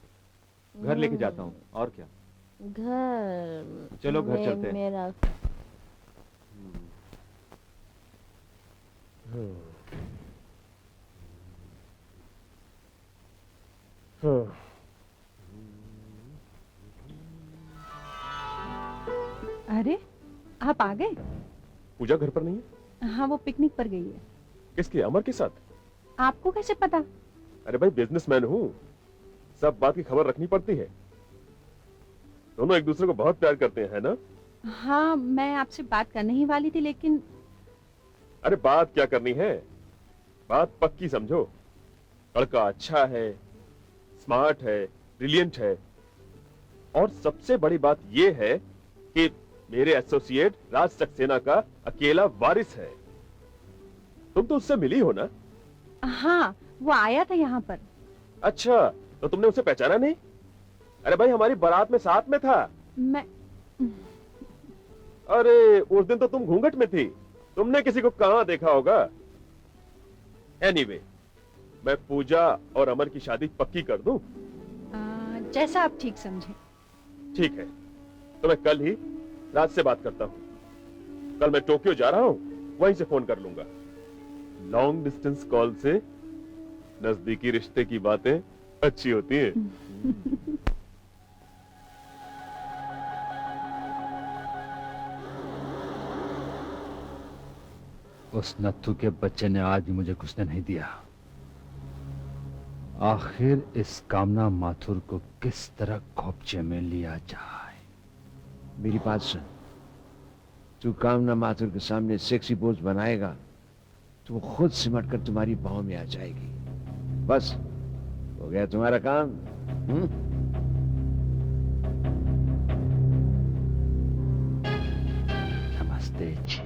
घर लेके जाता हूँ और क्या। घर। चलो घर चलते हैं। मेरा। आप आ गए? पूजा घर पर नहीं है? हाँ, वो पिकनिक पर गई है। किसके, अमर के साथ? आपको कैसे पता? अरे भाई, बिजनेसमैन हूँ, सब बात की खबर रखनी पड़ती है। दोनों एक दूसरे को बहुत प्यार करते हैं, है ना? हाँ, मैं आपसे बात करने ही वाली थी, लेकिन अरे बात क्या करनी है, बात पक्की समझो। लड़का अच्छा है, स्मार्ट है, ब्रिलियंट है, और सबसे बड़ी बात यह है कि मेरे एसोसिएट राज सक्सेना का अकेला वारिस है। तुम तो उससे मिली हो ना? हाँ, वो आया था यहाँ पर। अच्छा, तो तुमने उसे पहचाना नहीं? अरे भाई, हमारी बारात में साथ में था। मैं अरे उस दिन तो तुम घूंघट में थी, तुमने किसी को कहां देखा होगा। एनीवे, मैं पूजा और अमर की शादी पक्की कर दूं? जैसा आप ठीक समझे। ठीक है, तो मैं कल ही राज से बात करता हूं। कल मैं टोक्यो जा रहा हूं, वहीं से फोन कर लूंगा। लॉन्ग डिस्टेंस कॉल से नजदीकी रिश्ते की बातें अच्छी होती हैं। उस नत्थु के बच्चे ने आज भी मुझे घुसने नहीं दिया। आखिर इस कामना माथुर को किस तरह खोपचे में लिया जाए। मेरी बात सुन, तू कामना माथुर के सामने सेक्सी पोज बनाएगा तो वो खुद सिमट कर तुम्हारी बाहों में आ जाएगी। बस हो गया तुम्हारा काम। नमस्ते जी।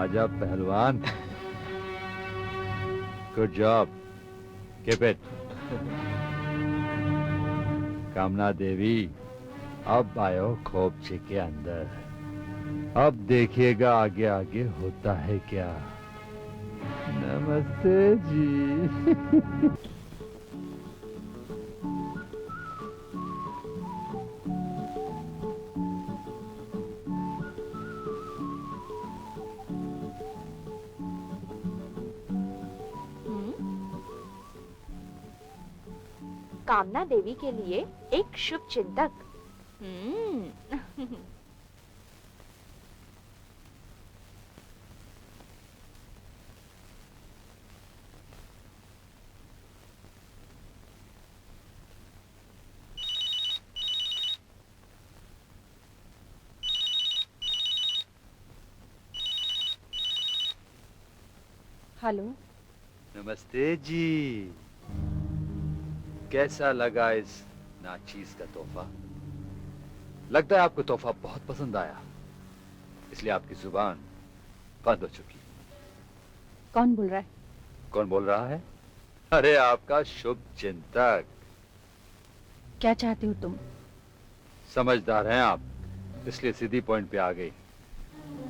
आजा पहलवान। Good job, keep it. कामना देवी, अब आयो खोपचे के अंदर। अब देखिएगा आगे आगे होता है क्या। नमस्ते जी। कामना देवी के लिए एक शुभ चिंतक। हम्म। हेलो। नमस्ते जी। कैसा लगा इस नाचीज का तोहफा? लगता है आपको तोहफा बहुत पसंद आया, इसलिए आपकी जुबान बंद हो चुकी। कौन बोल रहा है? कौन बोल रहा है? अरे आपका शुभ चिंतक। क्या चाहते हो तुम? समझदार हैं आप, इसलिए सीधी पॉइंट पे आ गई।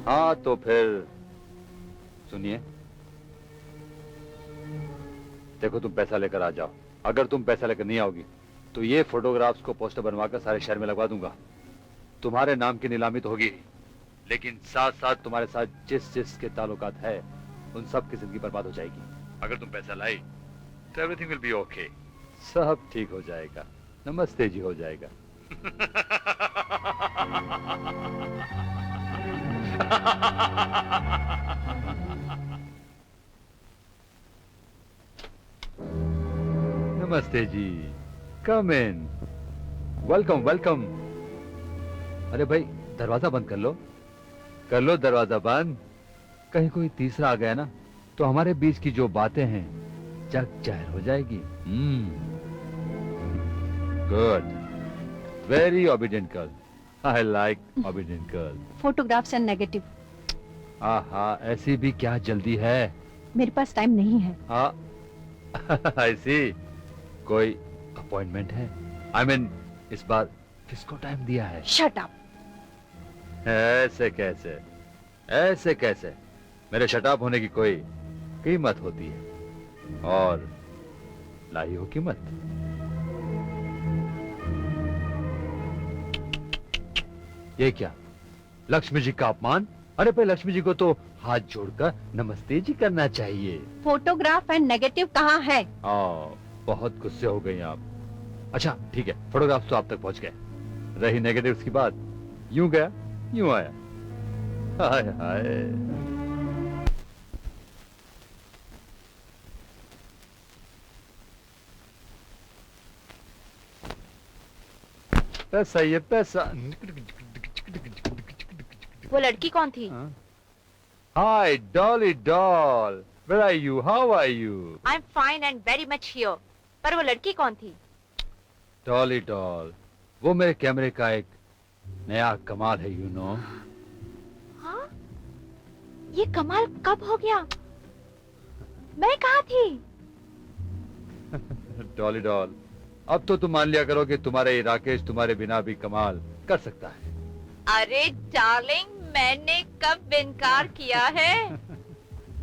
हाँ तो फिर सुनिए, देखो तुम पैसा लेकर आ जाओ। अगर तुम पैसा लेकर नहीं आओगी तो ये फोटोग्राफ्स को पोस्टर बनवाकर सारे शहर में लगवा दूंगा। तुम्हारे नाम की नीलामी तो होगी, लेकिन साथ साथ तुम्हारे साथ जिस जिस के ताल्लुकात है उन सब की जिंदगी बर्बाद हो जाएगी। अगर तुम पैसा लाई तो एवरीथिंग विल बी ओके, सब ठीक हो जाएगा। नमस्ते जी हो जाएगा। नमस्ते जी, कम इन। Welcome welcome. अरे भाई दरवाजा बंद कर लो दरवाजा बंद। कहीं कोई तीसरा आ गया ना तो हमारे बीच की जो बातें हैं जग जाहिर हो जाएगी। Good, very obedient girl. I like obedient girl. Photographs and negative. हाँ, ऐसी भी क्या जल्दी है? मेरे पास टाइम नहीं है। हाँ ऐसी कोई अपॉइंटमेंट है? आई मीन इस बार किसको टाइम दिया है? Shut up. ऐसे कैसे, ऐसे कैसे? मेरे शटाप होने की कोई कीमत होती है, और लाई हो कीमत। ये क्या, लक्ष्मी जी का अपमान? अरे भाई लक्ष्मी जी को तो हाथ जोड़कर नमस्ते जी करना चाहिए। फोटोग्राफ एंड नेगेटिव कहाँ है? बहुत गुस्से हो गई आप। अच्छा ठीक है, फोटोग्राफ्स तो आप तक पहुंच गए, रही नेगेटिव्स की बात, यूं गया यूं आया। हाय हाय। पैसा, ये पैसा। वो लड़की कौन थी? Hi Dolly doll, where are you, how are you? I am fine and very much here. पर वो लड़की कौन थी? डॉली डॉल, वो मेरे कैमरे का एक नया कमाल है, यू नो। हाँ? ये कमाल कब हो गया? मैं कहाँ थी? डॉली डॉल, अब तो तुम मान लिया करो कि तुम्हारे ये राकेश तुम्हारे बिना भी कमाल कर सकता है। अरे डार्लिंग, मैंने कब इनकार किया है?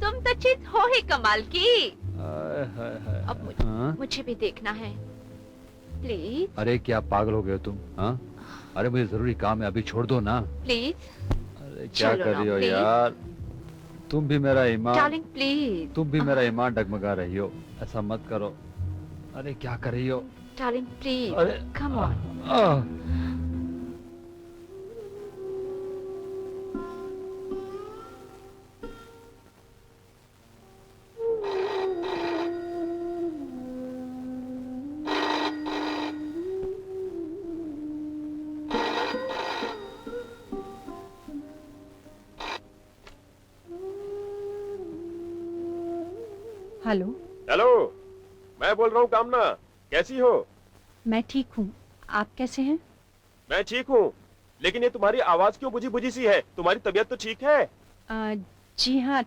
तुम तो चीज हो ही कमाल की। अब मुझे भी देखना है प्लीज। अरे क्या पागल हो गए हो तुम? हाँ, अरे मुझे जरूरी काम है, अभी छोड़ दो ना प्लीज। अरे क्या चलो कर ना, रही हो please। यार? तुम भी मेरा ईमान, डार्लिंग प्लीज। तुम भी मेरा ईमान डगमगा रही हो, ऐसा मत करो। अरे क्या कर रही हो? डार्लिंग प्लीज, अरे कम ऑन। हेलो। हेलो, मैं बोल रहा हूँ कामना, कैसी हो? मैं ठीक हूँ, आप कैसे हैं? मैं ठीक हूँ, लेकिन ये तुम्हारी आवाज क्यों बुझी बुझी सी है? तुम्हारी तबीयत तो ठीक है? जी हाँ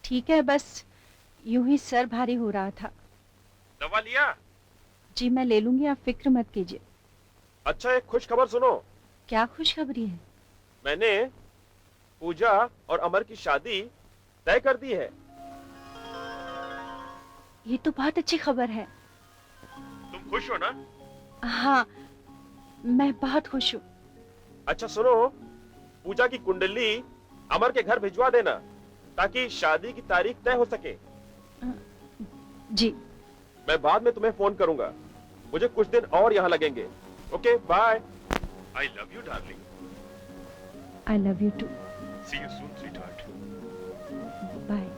ठीक है, बस यूं ही सर भारी हो रहा था। दवा लिया? जी मैं ले लूंगी, आप फिक्र मत कीजिए। अच्छा एक खुश खबर सुनो। क्या खुशखबरी है? मैंने पूजा और अमर की शादी तय कर दी है। ये तो बहुत अच्छी खबर है। तुम खुश हो ना? हाँ मैं बहुत खुश हूँ। अच्छा सुनो, पूजा की कुंडली अमर के घर भिजवा देना ताकि शादी की तारीख तय हो सके। जी। मैं बाद में तुम्हें फोन करूंगा, मुझे कुछ दिन और यहाँ लगेंगे। Okay bye. I love you darling. I love you too. See you soon sweetheart. Bye.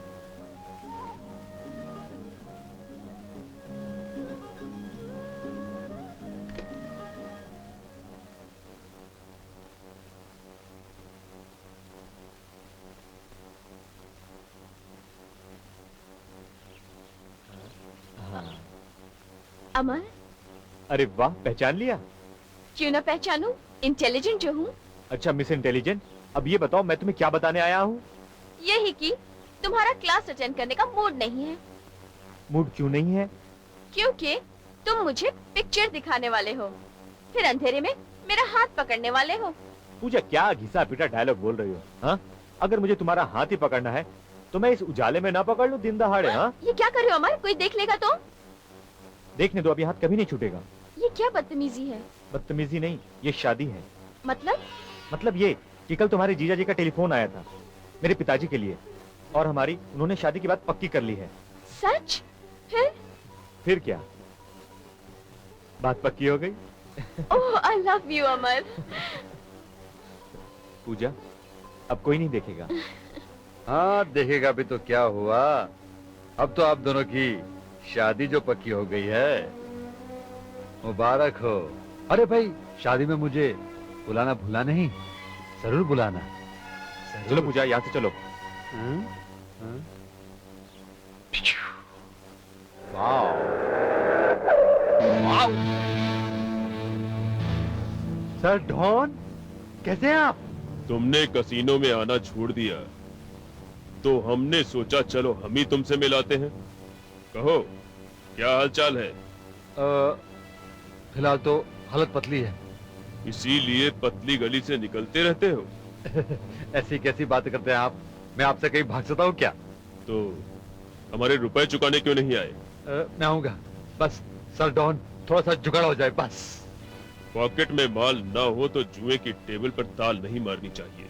Amar, अरे वाह, पहचान लिया। क्यों ना पहचानूं, इंटेलिजेंट जो हूँ। अच्छा मिस इंटेलिजेंट, अब ये बताओ मैं तुम्हें क्या बताने आया हूँ। यही कि तुम्हारा क्लास अटेंड करने का मूड नहीं है। मूड क्यों नहीं है? क्योंकि तुम मुझे पिक्चर दिखाने वाले हो, फिर अंधेरे में मेरा हाथ पकड़ने वाले हो। पूजा, क्या घिसा पिटा डायलॉग बोल रही हो? हाँ, अगर मुझे तुम्हारा हाथ ही पकड़ना है तो मैं इस उजाले में ना पकड़ लूं दिन दहाड़े? हाँ, ये क्या कर रहे हो अमर, कोई देख लेगा तो? देखने दो, अभी हाथ कभी नहीं छूटेगा। ये क्या बदतमीजी है? बदतमीजी नहीं, ये शादी है। मतलब ये कि कल तुम्हारे जीजा जी का टेलीफोन आया था मेरे पिताजी के लिए, और हमारी उन्होंने शादी की बात पक्की कर ली है। सच? फिर क्या, बात पक्की हो गई। ओह, आई लव यू अमर। पूजा, अब कोई नहीं देखेगा। हाँ, देखेगा भी तो क्या हुआ, अब तो आप दोनों की शादी जो पक्की हो गई है, मुबारक हो। अरे भाई, शादी में मुझे बुलाना भूला नहीं, जरूर बुलाना। चलो पूजा, यहाँ से चलो। Wow, wow. सर डॉन, कैसे हैं आप? तुमने कसीनो में आना छोड़ दिया तो हमने सोचा चलो हम ही तुमसे मिलाते हैं। कहो, क्या हालचाल है? फिलहाल तो हालत पतली है। इसीलिए पतली गली से निकलते रहते हो? ऐसी कैसी बातें करते हैं आप, मैं आपसे कहीं भाग सकता हूँ क्या? तो हमारे रुपए चुकाने क्यों नहीं आए? मैं आऊंगा, बस सर डॉन थोड़ा सा जुगाड़ हो जाए बस। पॉकेट में माल ना हो तो जुए की टेबल पर ताल नहीं मारनी चाहिए।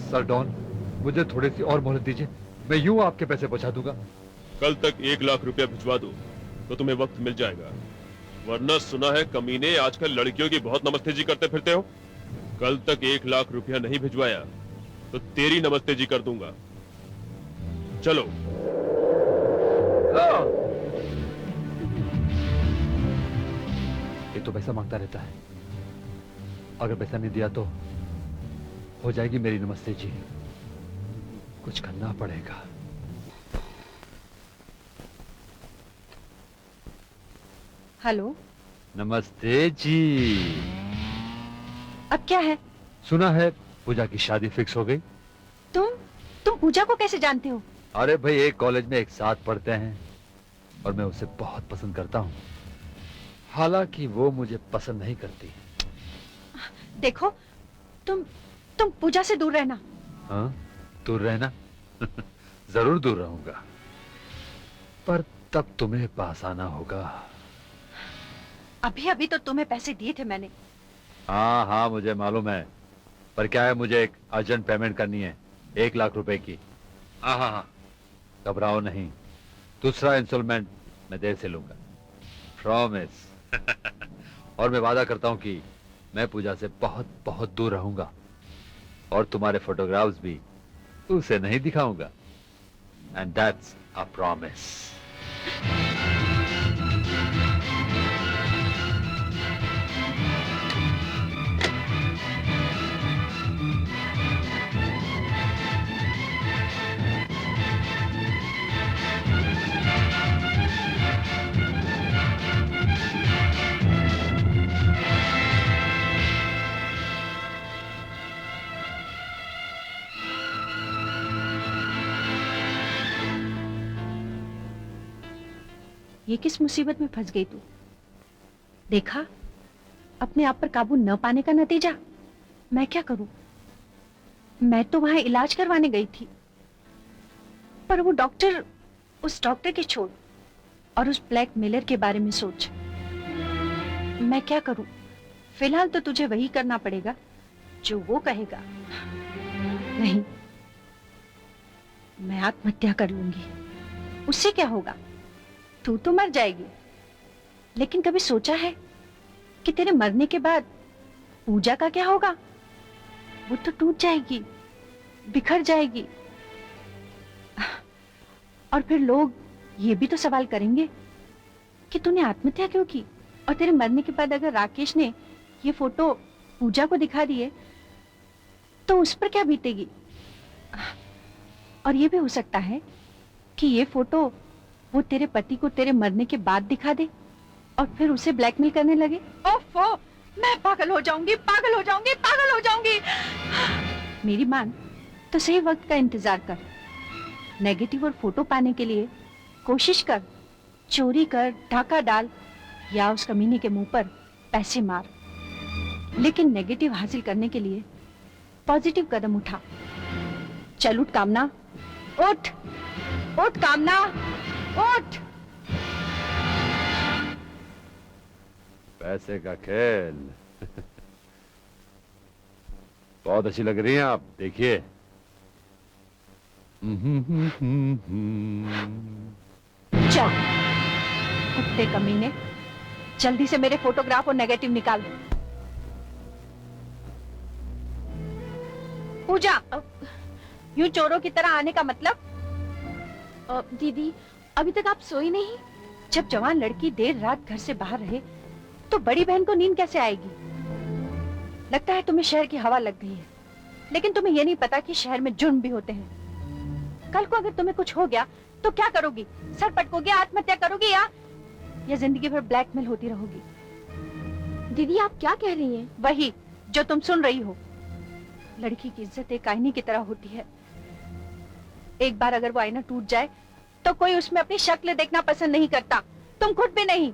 सर डॉन, मुझे थोड़ी सी और मोहलत दीजिए, मैं यूं आपके पैसे पहुंचा दूंगा। कल तक 1 लाख रुपया भिजवा दो तो तुम्हें वक्त मिल जाएगा, वरना सुना है कमीने आजकल लड़कियों की बहुत नमस्ते जी करते फिरते हो। कल तक 1 लाख रुपया नहीं भिजवाया तो तेरी नमस्ते जी कर दूंगा। चलो। ये तो पैसा मांगता रहता है, अगर पैसा नहीं दिया तो हो जाएगी मेरी नमस्ते जी। कुछ करना पड़ेगा। हेलो, नमस्ते जी। अब क्या है? सुना है पूजा की शादी फिक्स हो गई। तुम पूजा को कैसे जानते हो? अरे भाई, एक कॉलेज में एक साथ पढ़ते हैं और मैं उसे बहुत पसंद करता हूँ, हालांकि वो मुझे पसंद नहीं करती। देखो, तुम पूजा से दूर रहना। हाँ, दूर रहना? जरूर दूर रहूंगा, पर तब तुम्हें पास आना होगा। अभी अभी तो तुम्हें पैसे दिए थे मैंने। हाँ हाँ, मुझे मालूम है, पर क्या है, मुझे एक अर्जेंट पेमेंट करनी है 1 लाख रुपए की। हाँ हाँ हाँ, घबराओ नहीं, दूसरा इंस्टॉलमेंट मैं देर से लूंगा, प्रॉमिस। और मैं वादा करता हूँ कि मैं पूजा से बहुत बहुत दूर रहूंगा और तुम्हारे फोटोग्राफ्स भी उसे नहीं दिखाऊंगा, एंड दैट्स अ प्रॉमिस। ये किस मुसीबत में फंस गई तू? देखा, अपने आप पर काबू न पाने का नतीजा। मैं क्या करूं? मैं तो वहां इलाज करवाने गई थी, पर वो डॉक्टर, उस डॉक्टर के छोड़ और उस ब्लैकमेलर के बारे में सोच। मैं क्या करूं? फिलहाल तो तुझे वही करना पड़ेगा जो वो कहेगा। नहीं, मैं आत्महत्या कर लूंगी। उससे क्या होगा? तू तो मर जाएगी, लेकिन कभी सोचा है कि तेरे मरने के बाद पूजा का क्या होगा? वो तो टूट जाएगी, बिखर जाएगी, और फिर लोग ये भी तो सवाल करेंगे कि तूने आत्महत्या क्यों की। और तेरे मरने के बाद अगर राकेश ने ये फोटो पूजा को दिखा दिए तो उस पर क्या बीतेगी। और ये भी हो सकता है कि ये फोटो वो तेरे पति को तेरे मरने के बाद दिखा दे और फिर उसे ब्लैकमेल करने लगे। ओफो, मैं पागल हो जाऊंगी, पागल हो जाऊंगी, पागल हो जाऊंगी। मेरी मान, तो सही वक्त का इंतजार कर। नेगेटिव और फोटो पाने के लिए कोशिश कर, चोरी कर, डाका डाल या उस कमीने के मुंह पर पैसे मार, लेकिन नेगेटिव हासिल करने के लिए पॉजिटिव कदम उठा। चल उठ कामना, उठ उठ कामना, उठ। पैसे का खेल। बहुत अच्छी लग रही हैं आप, देखिए। चल कुत्ते कमीने, जल्दी से मेरे फोटोग्राफ और नेगेटिव निकाल। पूजा, यूं चोरों की तरह आने का मतलब? दीदी, अभी तक आप सोई नहीं? जब जवान लड़की देर रात घर से बाहर रहे तो बड़ी बहन को नींद कैसे आएगी? लगता है तुम्हें शहर की हवा लग गई है, लेकिन तुम्हें ये नहीं पता कि शहर में जुर्म भी होते हैं। कल को अगर तुम्हें कुछ हो गया तो क्या करोगी? सर पटकोगी, आत्महत्या करोगी या जिंदगी भर ब्लैकमेल होती रहोगी? दीदी, आप क्या कह रही हैं? वही जो तुम सुन रही हो। लड़की की इज्जत एक आईने की तरह होती है। एक बार अगर वो आईना टूट जाए तो कोई उसमें अपनी शक्ल देखना पसंद नहीं करता, तुम खुद भी नहीं।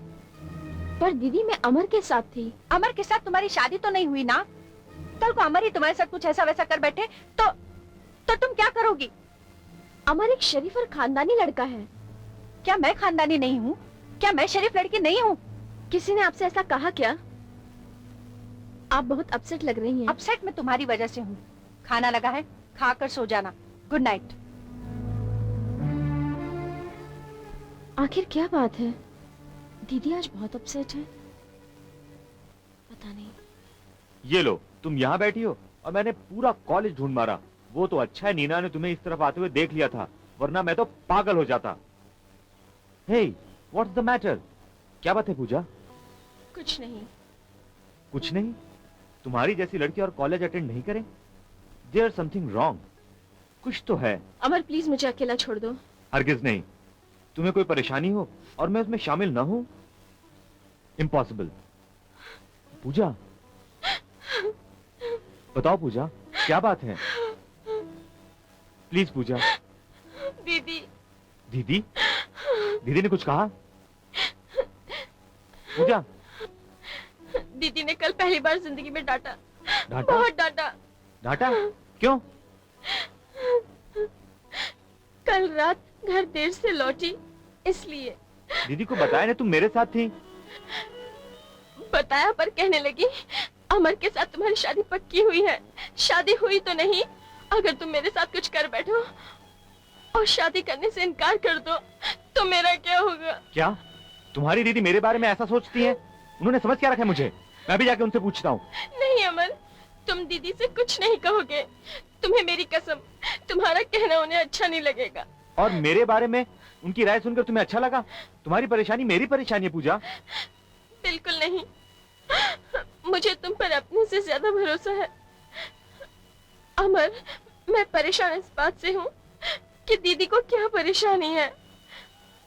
पर दीदी, मैं अमर के साथ थी। अमर के साथ तुम्हारी शादी तो नहीं हुई ना? कल को अमर ही तुम्हारे साथ कुछ ऐसा वैसा कर बैठे तो तुम क्या करोगी? अमर एक शरीफ और खानदानी लड़का है। क्या मैं खानदानी नहीं हूँ? क्या मैं शरीफ लड़की नहीं हूँ? किसी ने आपसे ऐसा कहा क्या? आप बहुत अपसेट लग रही हैं। अपसेट मैं तुम्हारी वजह से हूँ। खाना लगा है, खाकर सो जाना। Good night. आखिर क्या बात है? दीदी आज बहुत अपसेट है। पता नहीं। ये लो, तुम यहाँ बैठी हो और मैंने पूरा कॉलेज ढूंढ मारा। वो तो अच्छा है नीना ने तुम्हें इस तरफ आते हुए देख लिया था, वरना मैं तो पागल हो जाता। हे, व्हाट्स द मैटर? क्या बात है पूजा? कुछ नहीं। कुछ नहीं? तुम्हारी जैसी लड़की और कॉलेज अटेंड नहीं करें? There something wrong. कुछ तो है। अमर, प्लीज मुझे अकेला छोड़ दो। हरगिज नहीं। तुम्हें कोई परेशानी हो और मैं उसमें शामिल ना हूं? इम्पॉसिबल। पूजा, बताओ पूजा, क्या बात है? प्लीज पूजा। दीदी। दीदी? दीदी ने कुछ कहा? पूजा। दीदी ने कल पहली बार जिंदगी में डांटा। डांटा? बहुत डांटा। डांटा? क्यों? कल रात घर देर से लौटी, इसलिए। दीदी को बताया ना तुम मेरे साथ थी? बताया, पर कहने लगी अमर के साथ तुम्हारी शादी पक्की हुई है। शादी हुई तो नहीं, अगर तुम मेरे साथ कुछ कर बैठो और शादी करने से इनकार कर दो तो मेरा क्या होगा? क्या तुम्हारी दीदी मेरे बारे में ऐसा सोचती है? उन्होंने समझ क्या रखा है मुझे? मैं भी जाके उनसे पूछता हूँ। नहीं अमर, तुम दीदी से कुछ नहीं कहोगे। तुम्हें मेरी कसम, तुम्हारा कहना उन्हें अच्छा नहीं लगेगा। और मेरे बारे में उनकी राय सुनकर तुम्हें अच्छा लगा? तुम्हारी परेशानी मेरी परेशानी है पूजा। बिल्कुल नहीं, मुझे तुम पर अपने से ज्यादा भरोसा है। अमर, मैं परेशान इस बात से हूँ कि दीदी को क्या परेशानी है।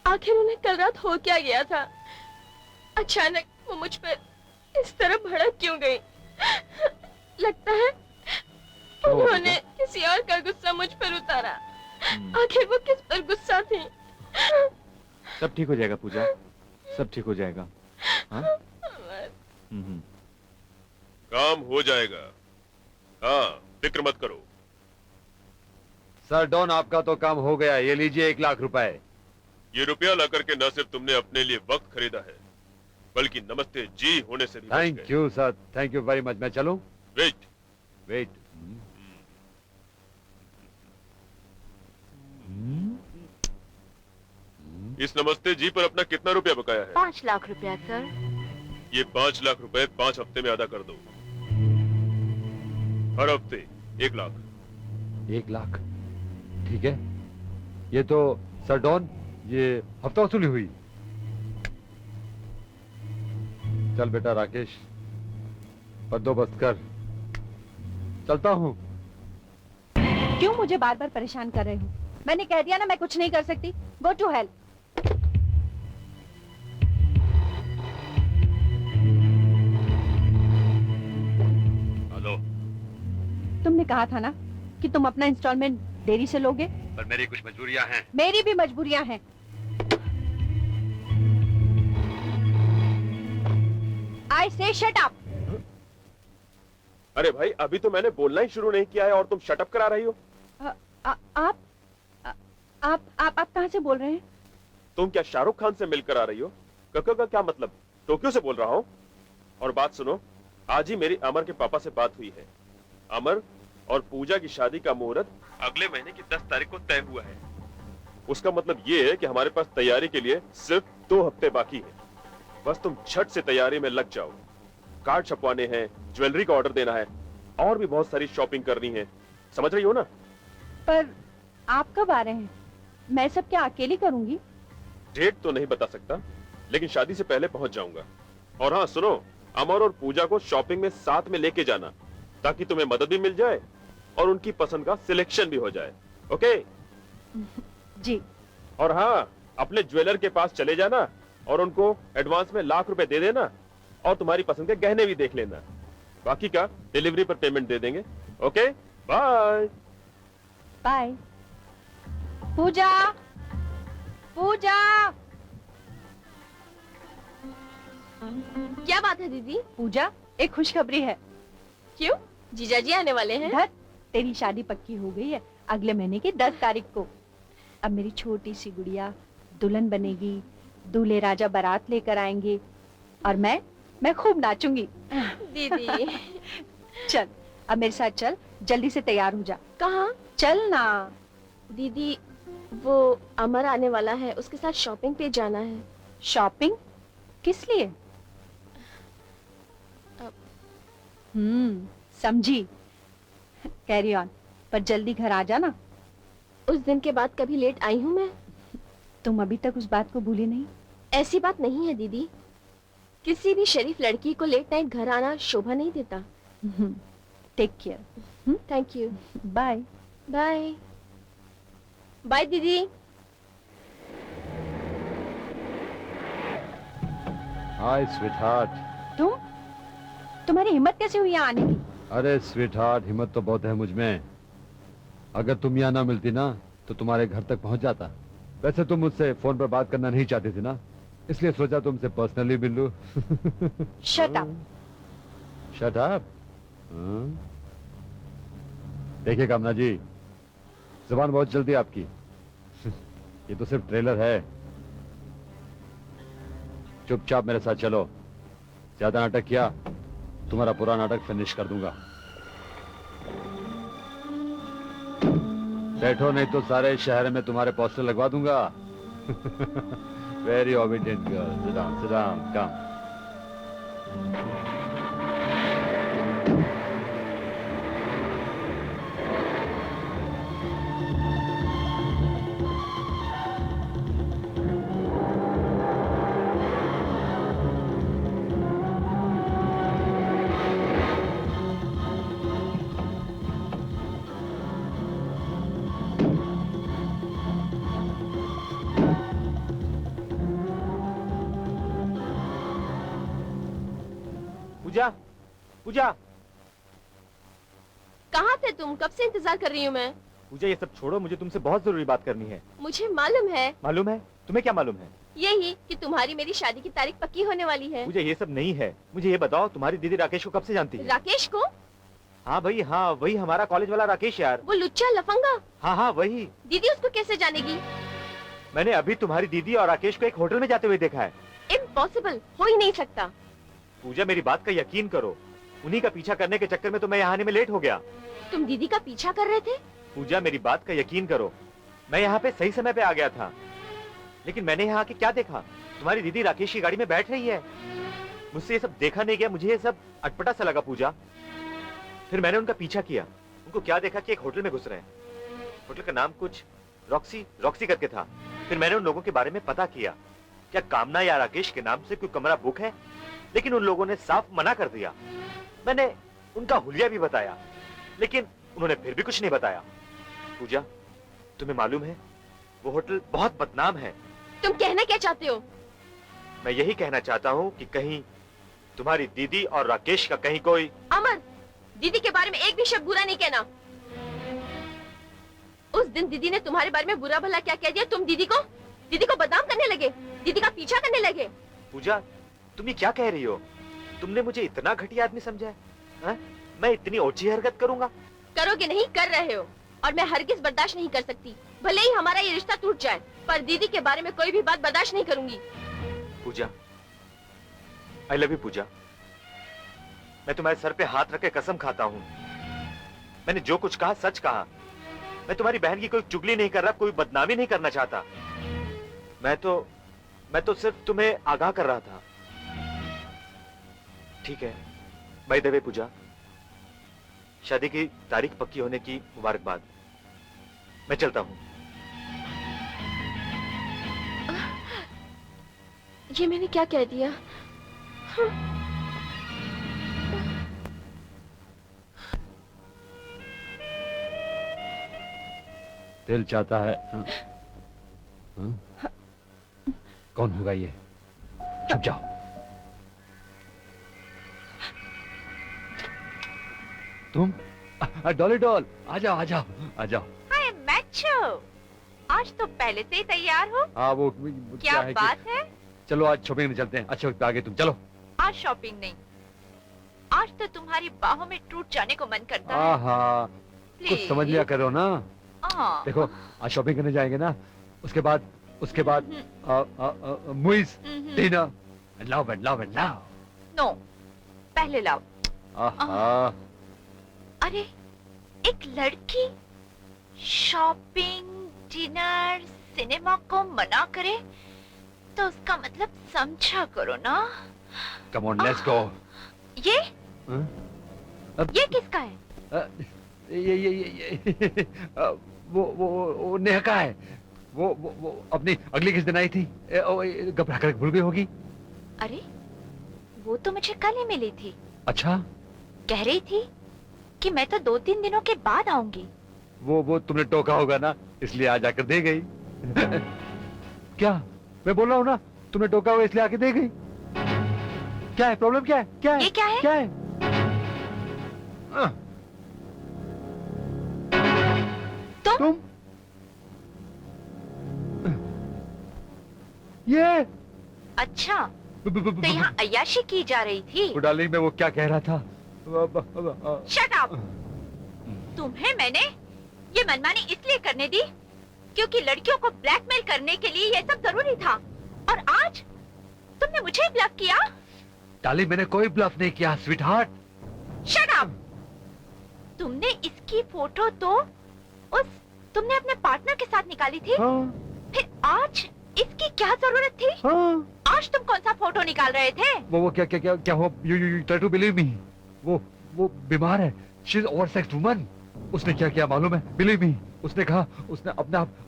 आखिर उन्हें कल रात हो क्या गया था? अचानक वो मुझ पर इस तरह भड़क क्यों गई? लगता है उन्होंने किसी और का गुस्सा मुझ पर उतारा। आखिर वो किस पर गुस्सा थी? सब ठीक हो जाएगा पूजा, सब ठीक हो जाएगा। हाँ? काम हो जाएगा। हाँ, फिक्र मत करो। सर डॉन, आपका तो काम हो गया। ये लीजिए 1 लाख रुपए। ये रुपया लाकर के न सिर्फ तुमने अपने लिए वक्त खरीदा है, बल्कि नमस्ते जी होने से भी बच थैंक गए। You sir, thank you very much. मैं चलूं? वेट। वेट। इस नमस्ते जी पर अपना कितना रुपया बकाया है? 5 लाख रुपया सर। ये 5 लाख रुपए 5 हफ्ते में अदा कर दो। हर हफ्ते 1 लाख। 1 लाख? ठीक है। ये तो सर डॉन, ये हफ्ता वसूली हुई। चल बेटा राकेश, बंदोबस्त कर। चलता हूँ। क्यों मुझे बार बार परेशान कर रहे हो? मैंने कह दिया ना मैं कुछ नहीं कर सकती। Go to hell. तुमने कहा था ना कि तुम अपना इंस्टॉलमेंट देरी से लोगे। पर मेरी कुछ मजबूरियां हैं। मेरी भी मजबूरियां हैं। I say shut up। अरे भाई अभी तो मैंने बोलना ही शुरू नहीं किया है और तुम शटअप करा रही हो। आप कहाँ से बोल रहे हैं? तुम क्या शाहरुख खान से मिलकर आ रही हो? कक्का का क्या मतलब? टोक्यो से बोल रहा हूँ। और बात सुनो, आज ही मेरी अमर के पापा से बात हुई है। अमर और पूजा की शादी का मुहूर्त अगले महीने की 10 तारीख को तय हुआ है। उसका मतलब ये है कि हमारे पास तैयारी के लिए सिर्फ 2 हफ्ते बाकी है। बस तुम झट से तैयारी में लग जाओ। कार्ड छपवाने हैं, ज्वेलरी का ऑर्डर देना है और भी बहुत सारी शॉपिंग करनी है। समझ रही हो ना? पर आप कब आ रहे हैं? मैं सब क्या अकेली करूंगी? डेट तो नहीं बता सकता, लेकिन शादी से पहले पहुंच जाऊंगा। और हाँ सुनो, अमर और पूजा को शॉपिंग में साथ में लेके जाना, ताकि तुम्हें मदद भी मिल जाए और उनकी पसंद का सिलेक्शन भी हो जाए। ओके? जी। और हाँ, अपने ज्वेलर के पास चले जाना और उनको एडवांस में लाख रुपए दे देना और तुम्हारी पसंद के गहने भी देख लेना। बाकी का डिलीवरी पर पेमेंट दे देंगे। ओके? बाय। बाय। पूजा, पूजा। क्या बात है दीदी? पूजा, एक खुशखबरी है। क्यों? जीजाजी आने वाले हैं? धत, तेरी शादी पक्की हो गई है अगले महीने की 10 तारीख को। अब मेरी छोटी सी गुड़िया दुल्हन बनेगी, दूल्हे राजा बारात लेकर आएंगे और मैं खूब नाचूंगी। दीदी चल, अब मेरे साथ चल, जल्दी से तैयार हो जा। कहाँ? चल ना। दीदी वो अमर आने वाला है, उसके साथ शॉपिंग पे जाना है। शॉपिंग? किस लिए? समझी। कैरी ऑन, पर जल्दी घर आ जाना। उस दिन के बाद कभी लेट आई हूँ मैं? तुम अभी तक उस बात को भूली नहीं? ऐसी बात नहीं है दीदी, किसी भी शरीफ लड़की को लेट नाइट घर आना शोभा नहीं देता। Take care. Thank you. Bye. Bye. Bye दीदी। Hi sweetheart. तुम्हारी हिम्मत कैसे हुई यहाँ आने की? अरे स्वीटहार्ट, हिम्मत तो बहुत है मुझ में। अगर तुम यहाँ ना मिलती ना तो तुम्हारे घर तक पहुंच जाता। वैसे तुम मुझसे फोन पर बात करना नहीं चाहती थी ना, इसलिए सोचा तुमसे पर्सनली मिल लूं। Shut up. Shut up? देखिए कामना जी, जुबान बहुत जल्दी आपकी। ये तो सिर्फ ट्रेलर है। चुपचाप मेरे साथ चलो। ज्यादा नाटक किया, तुम्हारा पूरा नाटक फिनिश कर दूंगा। बैठो, नहीं तो सारे शहर में तुम्हारे पोस्टर लगवा दूंगा। Very obedient girl. Sit down, come. Pooja, Pooja. कहाँ थे तुम? कब से इंतजार कर रही हूँ मैं। पूजा ये सब छोड़ो, मुझे तुमसे बहुत जरूरी बात करनी है। मुझे मालूम है। मालूम है? तुम्हें क्या मालूम है? यही कि तुम्हारी मेरी शादी की तारीख पक्की होने वाली है। मुझे ये सब नहीं है। मुझे ये बताओ, तुम्हारी दीदी राकेश को कब से जानती है? राकेश को? हाँ भाई, हाँ वही हमारा कॉलेज वाला राकेश यार। वो लुच्चा लफंगा? हाँ हाँ वही। दीदी उसको कैसे जानेगी? मैंने अभी तुम्हारी दीदी और राकेश को एक होटल में जाते हुए देखा है। इम्पॉसिबल, हो ही नहीं सकता। पूजा मेरी बात का यकीन करो, उन्हीं का पीछा करने के चक्कर में तो मैं यहाँ आने में लेट हो गया। तुम दीदी का पीछा कर रहे थे? पूजा मेरी बात का यकीन करो, मैं यहाँ पे सही समय पे आ गया था, लेकिन मैंने यहाँ आके क्या देखा? तुम्हारी दीदी राकेश की गाड़ी में बैठ रही है। मुझसे ये सब देखा नहीं गया, मुझे ये सब अटपटा सा लगा पूजा। फिर मैंने उनका पीछा किया, उनको क्या देखा कि एक होटल में घुस रहे हैं। होटल का नाम कुछ रॉक्सी करके था। फिर मैंने उन लोगों के बारे में पता किया, क्या कामना या राकेश के नाम से कोई कमरा बुक है, लेकिन उन लोगों ने साफ मना कर दिया। मैंने उनका हुलिया भी बताया, लेकिन उन्होंने फिर भी कुछ नहीं बताया। पूजा, तुम्हें मालूम है वो होटल बहुत बदनाम है। तुम कहना क्या चाहते हो? मैं यही कहना चाहता हूँ कि कहीं तुम्हारी दीदी और राकेश का कहीं कोई। अमर, दीदी के बारे में एक भी शब्द बुरा नहीं कहना। उस दिन दीदी ने तुम्हारे बारे में बुरा भला क्या कह दिया, तुम दीदी को बदनाम करने लगे, दीदी का पीछा करने लगे। पूजा, तुम ये क्या कह रही हो? तुमने मुझे इतना घटिया आदमी समझा है? हाँ? मैं इतनी ओछी हरकत करूंगा? करोगे नहीं, कर रहे हो, और मैं हरगिज बर्दाश्त नहीं कर सकती। भले ही हमारा ये रिश्ता टूट जाए, पर दीदी के बारे में कोई भी बात बर्दाश्त नहीं करूंगी। पूजा, आई लव यू पूजा। मैं तुम्हारे सर पे हाथ रख के कसम खाता हूँ, मैंने जो कुछ कहा सच कहा। मैं तुम्हारी बहन की कोई चुगली नहीं कर रहा, कोई बदनामी नहीं करना चाहता। मैं तो सिर्फ तुम्हें आगाह कर रहा था। ठीक है, बाय द वे पूजा, शादी की तारीख पक्की होने की मुबारकबाद। मैं चलता हूँ। ये मैंने क्या कह दिया? दिल चाहता है। हाँ? हाँ? कौन होगा ये? चुप जाओ। तुम? डॉली डॉल, आ जाओ आ जाओ आ जाओ। हाय मैचो, आज तो पहले से ही तैयार हो। हाँ वो क्या है बात है? चलो आज शॉपिंग में चलते हैं। अच्छे वक्त पे आ गए तुम, चलो। आज शॉपिंग नहीं, आज तो तुम्हारी बाहों में टूट जाने को मन करता है। हाँ कुछ Please. समझ लिया करो ना। हाँ। देखो आज शॉपिंग करने जाएंगे ना, उसके बाद movies, dinner, love and love and love. No, पहले लव। आहा, अरे एक लड़की शॉपिंग, डिनर, सिनेमा को मना करे तो उसका मतलब समझा करो ना। Come on let's go. ये हाँ? ये किसका है? ये वो नेहा का है। वो अपनी अगली किस दिन आई थी, घबरा कर भूल गई होगी। अरे वो तो मुझे कल ही मिली थी। अच्छा, कह रही थी कि मैं तो 2-3 दिनों के बाद आऊंगी। वो तुमने टोका होगा ना, इसलिए आ जाकर दे गई। क्या मैं बोल रहा हूँ ना, तुमने टोका हुआ इसलिए आके दे गई। क्या है प्रॉब्लम? क्या है? क्या है? ये क्या है? क्या है? तुम ये अच्छा, तो यहाँ अय्याशी की जा रही थी। डार्लिंग मैं वो क्या कह रहा था। Shut up! तुम्हें मैंने ये मनमानी इसलिए करने दी क्योंकि लड़कियों को ब्लैकमेल करने के लिए ये सब जरूरी था, और आज तुमने मुझे ब्लफ किया। डार्लिंग मैंने कोई ब्लफ नहीं किया, स्वीट हार्ट। Shut up! तुमने इसकी फोटो तो तुमने अपने पार्टनर के साथ निकाली थी। हाँ, फिर आज इसकी क्या जरूरत थी? हाँ। आज तुम कौन सा फोटो निकाल रहे थे? वो क्या क्या क्या क्या हो? You try to believe me. वो बीमार है, शी इज ओवरसेक्स्ड वुमन। उसने क्या किया मालूम है? बिलीव मी, उसने कहा उसने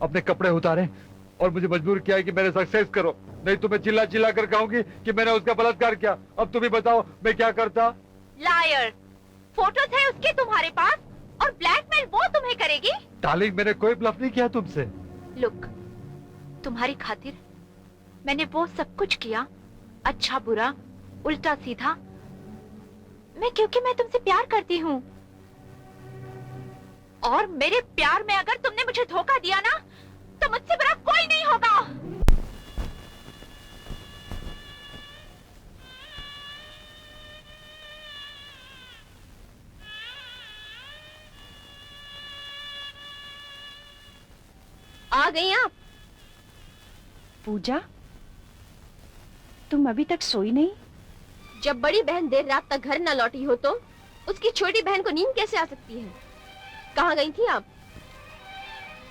अपने कपड़े उतारे और मुझे मजबूर किया कि मेरे सक्सेस करो, नहीं तो मैं चिल्ला चिल्ला कर कहूंगी कि मैंने उसका बलात्कार किया। अब तुम ही बताओ मैं क्या करता? लायर! फोटोज है उसके तुम्हारे पास और ब्लैकमेल वो तुम्हें करेगी? डार्लिंग मैंने कोई ब्लफ नहीं किया तुमसे। लुक, तुम्हारी खातिर मैंने वो सब कुछ किया, अच्छा बुरा, उल्टा सीधा, क्योंकि मैं तुमसे प्यार करती हूँ। और मेरे प्यार में अगर तुमने मुझे धोखा दिया ना, तो मुझसे बुरा कोई नहीं होगा। आ गई आप? पूजा, तुम अभी तक सोई नहीं? जब बड़ी बहन देर रात तक घर न लौटी हो तो उसकी छोटी बहन को नींद कैसे आ सकती है? कहाँ गई थी आप?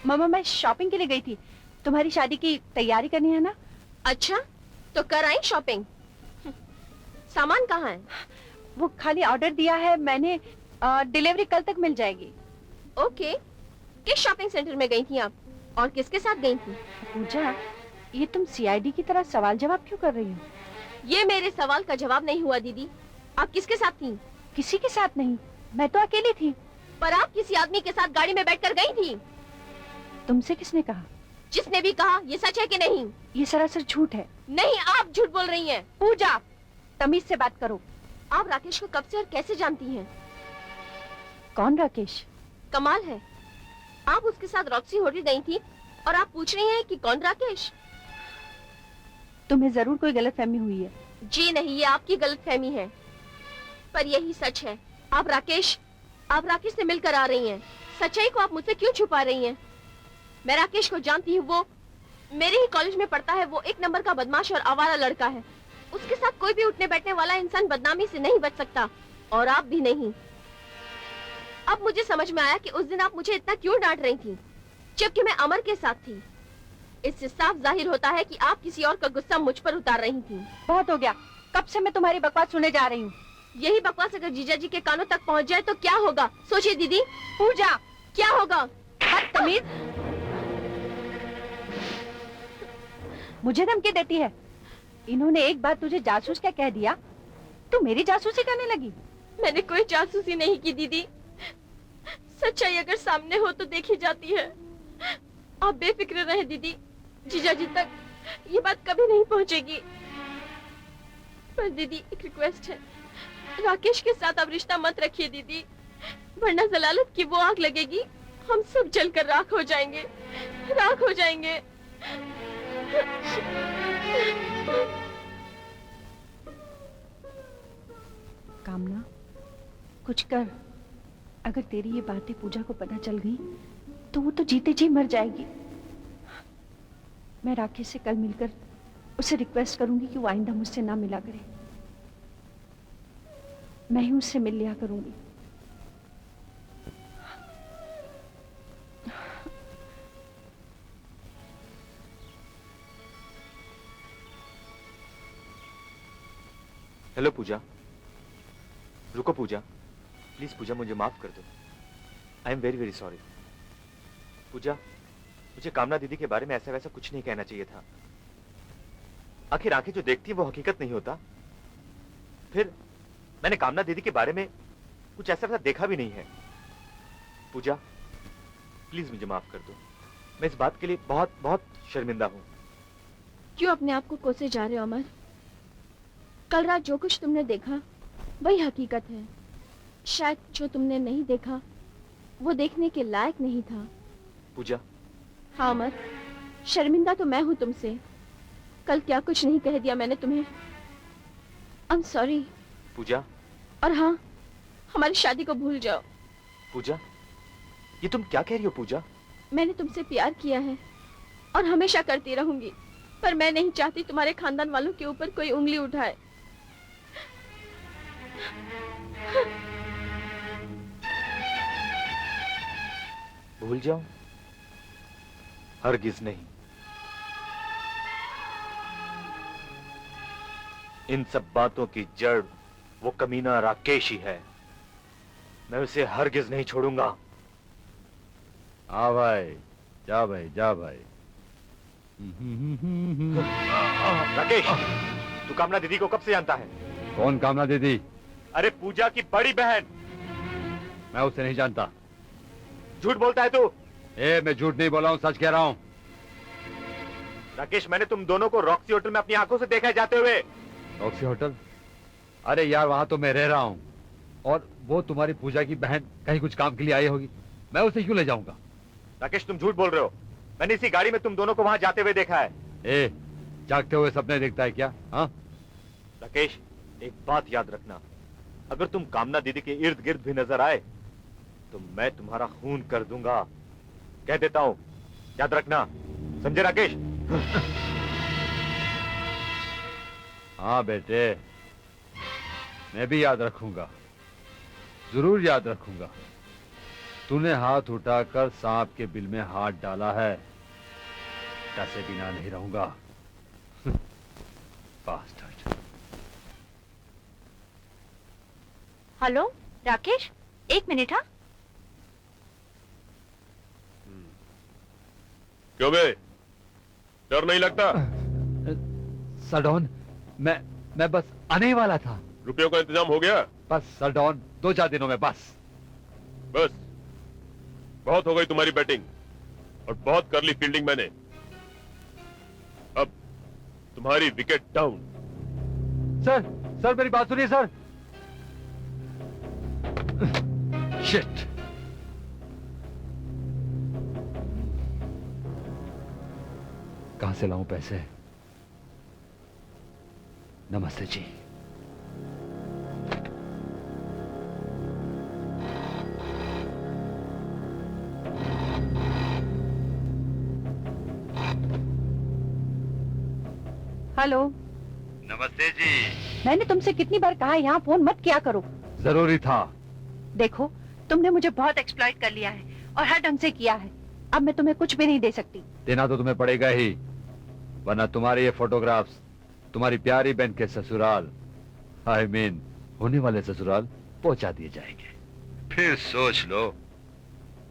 मामा मैं शॉपिंग के लिए गई थी, तुम्हारी शादी की तैयारी करनी है ना। अच्छा, तो कर आई शॉपिंग? सामान कहाँ है? वो खाली ऑर्डर दिया है मैंने, डिलीवरी कल तक मिल जाएगी। ओके, किस शॉपिंग सेंटर में गई थी आप और किसके साथ गई थी? पूजा, ये तुम सीआईडी की तरह सवाल जवाब क्यों कर रही हो? ये मेरे सवाल का जवाब नहीं हुआ दीदी। आप किसके साथ थी? किसी के साथ नहीं, मैं तो अकेली थी। पर आप किसी आदमी के साथ गाड़ी में बैठकर गई थी। तुमसे किसने कहा? जिसने भी कहा, ये सच है कि नहीं? ये सरासर झूठ है। नहीं, आप झूठ बोल रही हैं। पूजा, तमीज से बात करो। आप राकेश को कब से और कैसे जानती हैं? कौन राकेश? कमाल है, आप उसके साथ रॉक्सी होटल गई थी और आप पूछ रही हैं कि कौन राकेश? तुम्हें जरूर कोई गलतफहमी हुई है। जी नहीं, ये आपकी गलतफहमी है। पर यही सच है। आप राकेश से मिलकर आ रही हैं। सच्चाई को आप मुझसे क्यों छुपा रही हैं? मैं राकेश को जानती हूँ, वो मेरे ही कॉलेज में पढ़ता है। वो एक नंबर का बदमाश और आवारा लड़का है। उसके साथ कोई भी उठने बैठने वाला इंसान बदनामी से नहीं बच सकता, और आप भी नहीं। अब मुझे समझ में आया कि उस दिन आप मुझे इतना क्यों डांट रही थी, जबकि मैं अमर के साथ थी। इससे साफ जाहिर होता है कि आप किसी और का गुस्सा मुझ पर उतार रही थी। बहुत हो गया, कब से मैं तुम्हारी बकवास सुने जा रही हूँ। यही बकवास अगर जीजा जी के कानों तक पहुँच जाए तो क्या होगा? सोचिए दीदी। पूजा, क्या होगा? बदतमीज, मुझे धमकी देती है। इन्होंने एक बार तुझे जासूस क्या कह दिया, तू मेरी जासूसी करने लगी। मैंने कोई जासूसी नहीं की दीदी। सच्चाई अगर सामने हो तो देखी जाती है। आप बेफिक्र रहे दीदी, जीजा जी तक ये बात कभी नहीं पहुंचेगी। पर दीदी एक रिक्वेस्ट है, राकेश के साथ अब रिश्ता मत रखिए दीदी, वरना जलालत की वो आग लगेगी, हम सब जलकर राख हो जाएंगे, राख हो जाएंगे। कामना, कुछ कर। अगर तेरी ये बातें पूजा को पता चल गई तो वो तो जीते जी मर जाएगी। मैं राकेश से कल मिलकर उसे रिक्वेस्ट करूंगी कि वो आइंदा मुझसे ना मिला करे। मैं ही उससे मिल लिया करूंगी। हेलो पूजा, रुको पूजा, प्लीज पूजा मुझे माफ कर दो। I am very very sorry. Pooja, मुझे कामना दीदी के बारे में ऐसा वैसा कुछ नहीं कहना चाहिए था। आखिर आंखें जो देखती हैं वो हकीकत नहीं होता। फिर मैंने कामना दीदी के बारे में कुछ ऐसा वैसा देखा भी नहीं है। पूजा प्लीज मुझे माफ कर दो, मैं इस बात के लिए बहुत बहुत शर्मिंदा हूं। क्यों अपने आप को कोसे जा रहे हो अमर? कल रात जो कुछ तुमने देखा वही हकीकत है। शायद जो तुमने नहीं देखा वो देखने के लायक नहीं था। पूजा। हाँ अमर, शर्मिंदा तो मैं हूँ तुमसे। कल क्या कुछ नहीं कह दिया मैंने तुम्हें। I am sorry. पूजा। और हाँ, हमारी शादी को भूल जाओ। पूजा, ये तुम क्या कह रही हो पूजा? मैंने तुमसे प्यार किया है और हमेशा करती रहूंगी, पर मैं नहीं चाहती तुम्हारे खानदान वालों के ऊपर कोई उंगली उठाए। भूल जाऊं? हरगिज नहीं। इन सब बातों की जड़ वो कमीना राकेश ही है। मैं उसे हरगिज नहीं छोड़ूंगा। हाँ भाई, जा भाई, जा भाई। राकेश, तू कामना दीदी को कब से जानता है? कौन कामना दीदी? अरे पूजा की बड़ी बहन। मैं उसे नहीं जानता। झूठ बोलता है तू। मैं झूठ नहीं बोला हूँ, सच कह रहा हूँ। राकेश, मैंने तुम दोनों को रॉक्सी होटल में अपनी आंखों से देखा है जाते हुए। Roxy hotel? अरे यार, वहां तो मैं रह रहा हूँ, और वो तुम्हारी पूजा की बहन कहीं कुछ काम के लिए आई होगी, मैं उसे क्यों ले जाऊंगा? राकेश, तुम झूठ बोल रहे हो। मैंने इसी गाड़ी में तुम दोनों को वहां जाते हुए देखा है। जागते हुए सपने देखता है क्या? हाँ राकेश, एक बात याद रखना, अगर तुम कामना दीदी के इर्द गिर्द भी नजर आए तो मैं तुम्हारा खून कर दूंगा। कह देता हूं, याद रखना। समझे राकेश? हाँ बेटे, मैं भी याद रखूंगा, जरूर याद रखूंगा। तूने हाथ उठाकर सांप के बिल में हाथ डाला है, टसे बिना नहीं रहूंगा। बास्टर्ड। हेलो राकेश, एक मिनट। हाँ, क्यों बे, डर नहीं लगता? सरडॉन, मैं बस आने ही वाला था। रुपयों का इंतजाम हो गया? बस सरडॉन, 2-4 दिनों में बस। बस बहुत हो गई तुम्हारी बैटिंग और बहुत कर ली फील्डिंग मैंने। अब तुम्हारी विकेट डाउन। सर मेरी बात सुनिए सर। शिट। कहां से लाऊं पैसे? नमस्ते जी। हेलो। नमस्ते जी। मैंने तुमसे कितनी बार कहा है यहाँ फोन मत किया करो। जरूरी था। देखो, तुमने मुझे बहुत एक्सप्लॉइट कर लिया है और हर ढंग से किया है। अब मैं तुम्हें कुछ भी नहीं दे सकती। देना तो तुम्हें पड़ेगा ही, वरना तुम्हारे ये फोटोग्राफ्स तुम्हारी प्यारी बहन के ससुराल, आई मीन होने वाले ससुराल पहुंचा दिए जाएंगे। फिर सोच लो,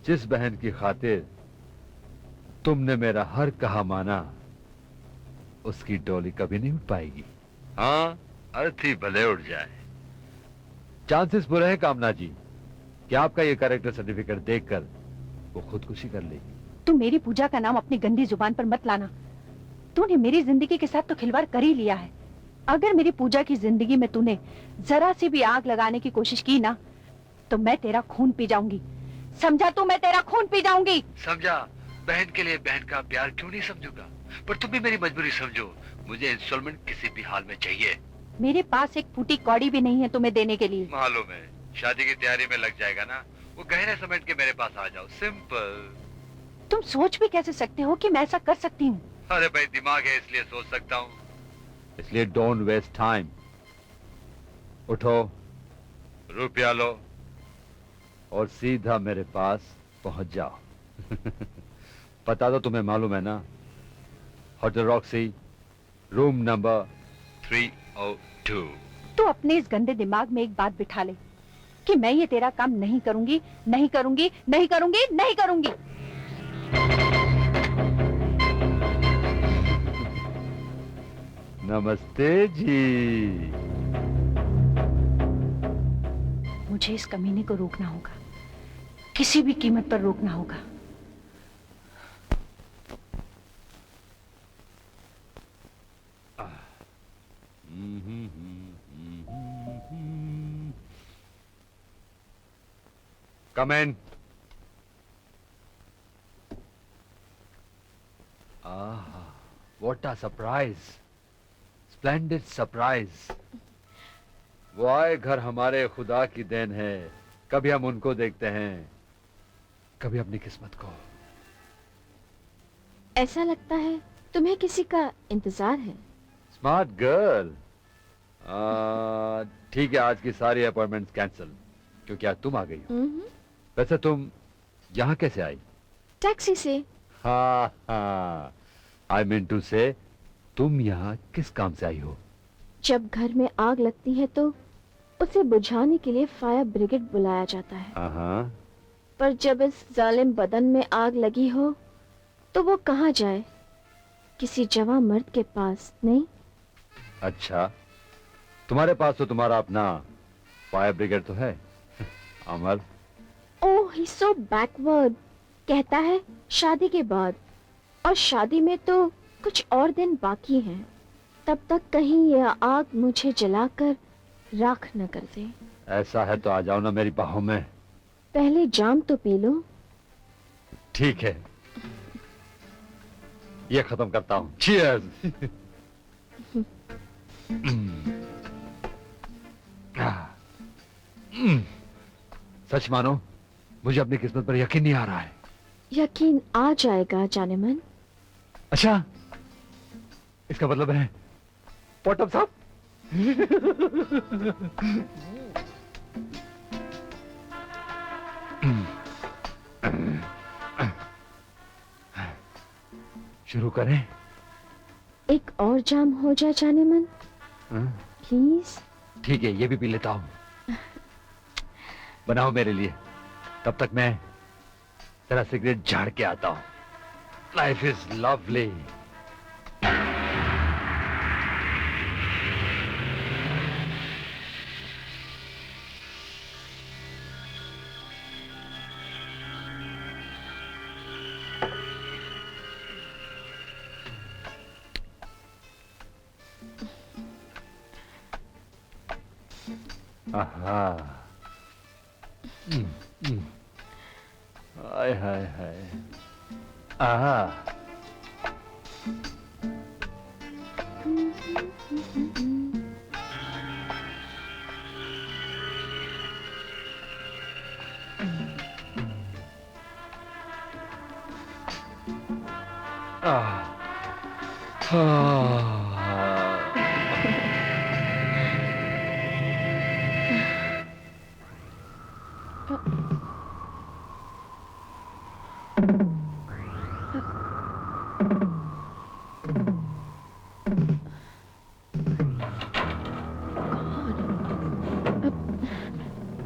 जिस बहन की खातिर तुमने मेरा हर कहा माना, उसकी डोली कभी नहीं उठ पाएगी। हाँ, अर्थी भले उठ जाए। चांसेस बुरे हैं कामना जी कि आपका ये कैरेक्टर सर्टिफिकेट देखकर वो खुदकुशी कर लेगी। तुम मेरी पूजा का नाम अपनी गंदी जुबान पर मत लाना। तूने मेरी जिंदगी के साथ तो खिलवाड़ कर ही लिया है। अगर मेरी पूजा की जिंदगी में तूने जरा सी भी आग लगाने की कोशिश की ना, तो मैं तेरा खून पी जाऊंगी। समझा तू? मैं तेरा खून पी जाऊंगी। समझा। बहन के लिए बहन का प्यार क्यों नहीं समझूंगा, पर तुम भी मेरी मजबूरी समझो। मुझे इंस्टॉलमेंट किसी भी हाल में चाहिए। मेरे पास एक फूटी कौड़ी भी नहीं है तुम्हें देने के लिए। मालूम है, शादी की तैयारी में लग जाएगा ना, वो गहने समेट के मेरे पास आ जाओ, सिंपल। तुम सोच भी कैसे सकते हो कि मैं ऐसा कर सकती हूँ? अरे भाई, दिमाग है इसलिए सोच सकता हूँ। इसलिए डोंट वेस्ट टाइम। उठो, रुपया लो और सीधा मेरे पास पहुंच जाओ। पता तो तुम्हें मालूम है ना, होटल रॉक्सी, रूम नंबर 302। तू अपने इस गंदे दिमाग में एक बात बिठा ले कि मैं ये तेरा काम नहीं करूंगी, नहीं करूंगी, नहीं करूंगी, नहीं करूंगी। नमस्ते जी। मुझे इस कमीने को रोकना होगा, किसी भी कीमत पर रोकना होगा। Come in. What a surprise! Splendid surprise! वो आए घर हमारे खुदा की देन है। कभी हम उनको देखते हैं, कभी अपनी किस्मत को। ऐसा लगता है तुम्हें किसी का इंतजार है। Smart girl. ठीक है, आज की सारी अपॉइंटमेंट्स कैंसिल, क्योंकि आज तुम आ गई हो। वैसे तुम यहाँ कैसे आई? टैक्सी से। हाँ हाँ, आई मीन टू से, तुम यहाँ किस काम से आई हो? जब घर में आग लगती है तो उसे बुझाने के लिए फायर ब्रिगेड बुलाया जाता है। हाँ। पर जब इस जालिम बदन में आग लगी हो तो वो कहाँ जाए? किसी जवां मर्द के पास नहीं। अच्छा, तुम्हारे पास तो तुम्हारा अपना फायर ब्रिगेड तो है। अमर। ओह, ही सो बैकवर्ड। कहता है शादी के बाद, और शादी में तो कुछ और दिन बाकी हैं। तब तक कहीं यह आग मुझे जलाकर राख न कर दे। ऐसा है तो आ जाओ ना मेरी बाहों में। पहले जाम तो पी लो। ठीक है, ये खत्म करता हूँ। Cheers! सच मानो, मुझे अपनी किस्मत पर यकीन नहीं आ रहा है। यकीन आ जाएगा जाने मन। अच्छा, इसका मतलब है पॉटम साहब। शुरू करें? एक और जाम हो जाए जाने मन, प्लीज। ठीक है, ये भी पी लेता हूँ। बनाओ मेरे लिए, तब तक मैं तेरा सिगरेट झाड़ के आता हूँ। Life is lovely. आहा, हाय हाय हाय। आहा।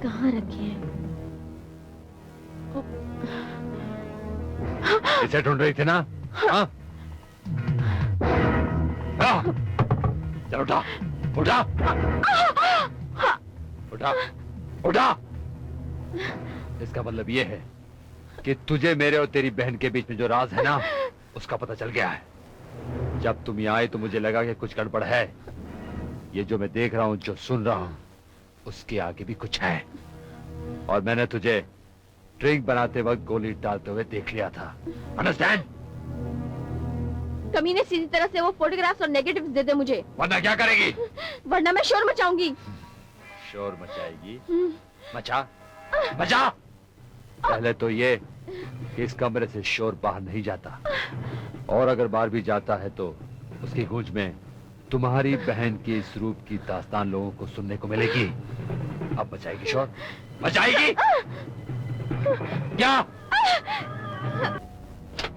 कहाँ रखे हैं? इसे ढूंढ रही थी ना? हाँ? चल उठा, उठा, उठा, उठा। इसका मतलब ये है कि तुझे मेरे और तेरी बहन के बीच में जो राज है ना, उसका पता चल गया है। जब तुम यहाँ आए तो मुझे लगा कि कुछ गड़बड़ है। ये जो मैं देख रहा हूँ, जो सुन रहा हूँ, उसके आगे भी कुछ है। और मैंने तुझे ड्रिंक बनाते वक्त गोली डालते हुए देख लिया था। अंडरस्टैंड? कमीने सीधी तरह से वो फोटोग्राफ्स और नेगेटिव्स दे दे मुझे, वरना क्या करेगी? वरना मैं शोर मचाऊंगी। शोर मचाएगी? मचा, मचा। पहले तो ये कि इस कमरे से शोर बाहर नहीं जाता, और अगर बाहर भी जाता है तो उसकी गूंज में तुम्हारी बहन की इस रूप की दास्तान लोगों को सुनने को मिलेगी। अब मचाएगी शोर? मचाएगी? क्या?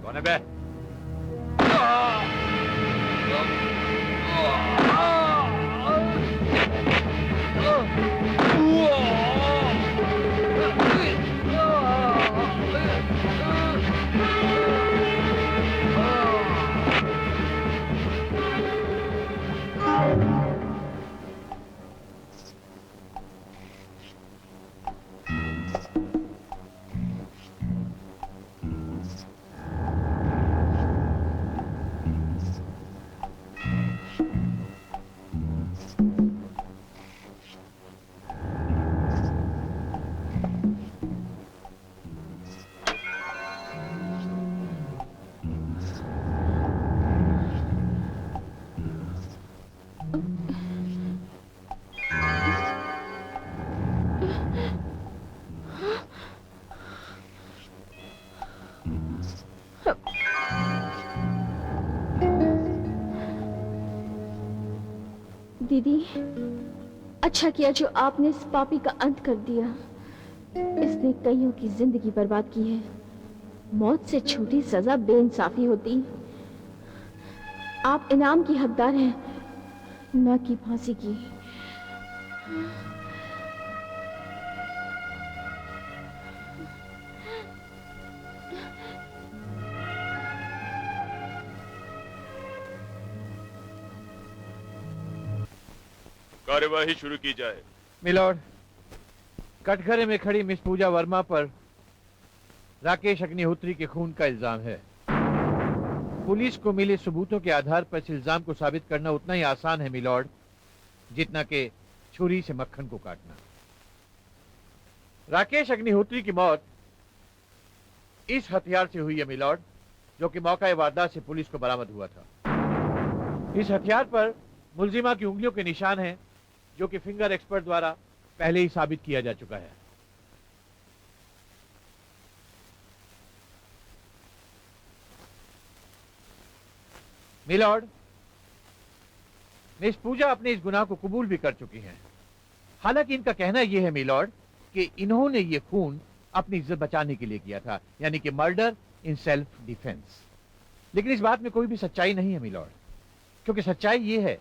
कौन है बे? दीदी, अच्छा किया जो आपने इस पापी का अंत कर दिया। इसने कईयों की जिंदगी बर्बाद की है। मौत से छोटी सजा बेइंसाफी होती। आप इनाम की हकदार हैं, न कि फांसी की। कार्यवाही शुरू की जाए। मिलॉर्ड, कटघरे में खड़ी मिस पूजा वर्मा पर राकेश अग्निहोत्री के खून का इल्जाम है। पुलिस को मिले सबूतों के आधार पर इस इल्जाम को साबित करना उतना ही आसान है मिलॉर्ड, जितना कि छुरी से मक्खन को काटना। राकेश अग्निहोत्री की मौत इस हथियार से हुई है मिलॉर्ड, जो कि मौका वारदात से पुलिस को बरामद हुआ था। इस हथियार पर मुलजिमा की उंगलियों के निशान हैं, जो कि फिंगर एक्सपर्ट द्वारा पहले ही साबित किया जा चुका है। मिलॉर्ड, मिस पूजा अपने इस गुनाह को कबूल भी कर चुकी हैं। हालांकि इनका कहना यह है मिलॉर्ड कि इन्होंने ये खून अपनी इज्जत बचाने के लिए किया था, यानी कि मर्डर इन सेल्फ डिफेंस। लेकिन इस बात में कोई भी सच्चाई नहीं है मिलॉर्ड, क्योंकि सच्चाई यह है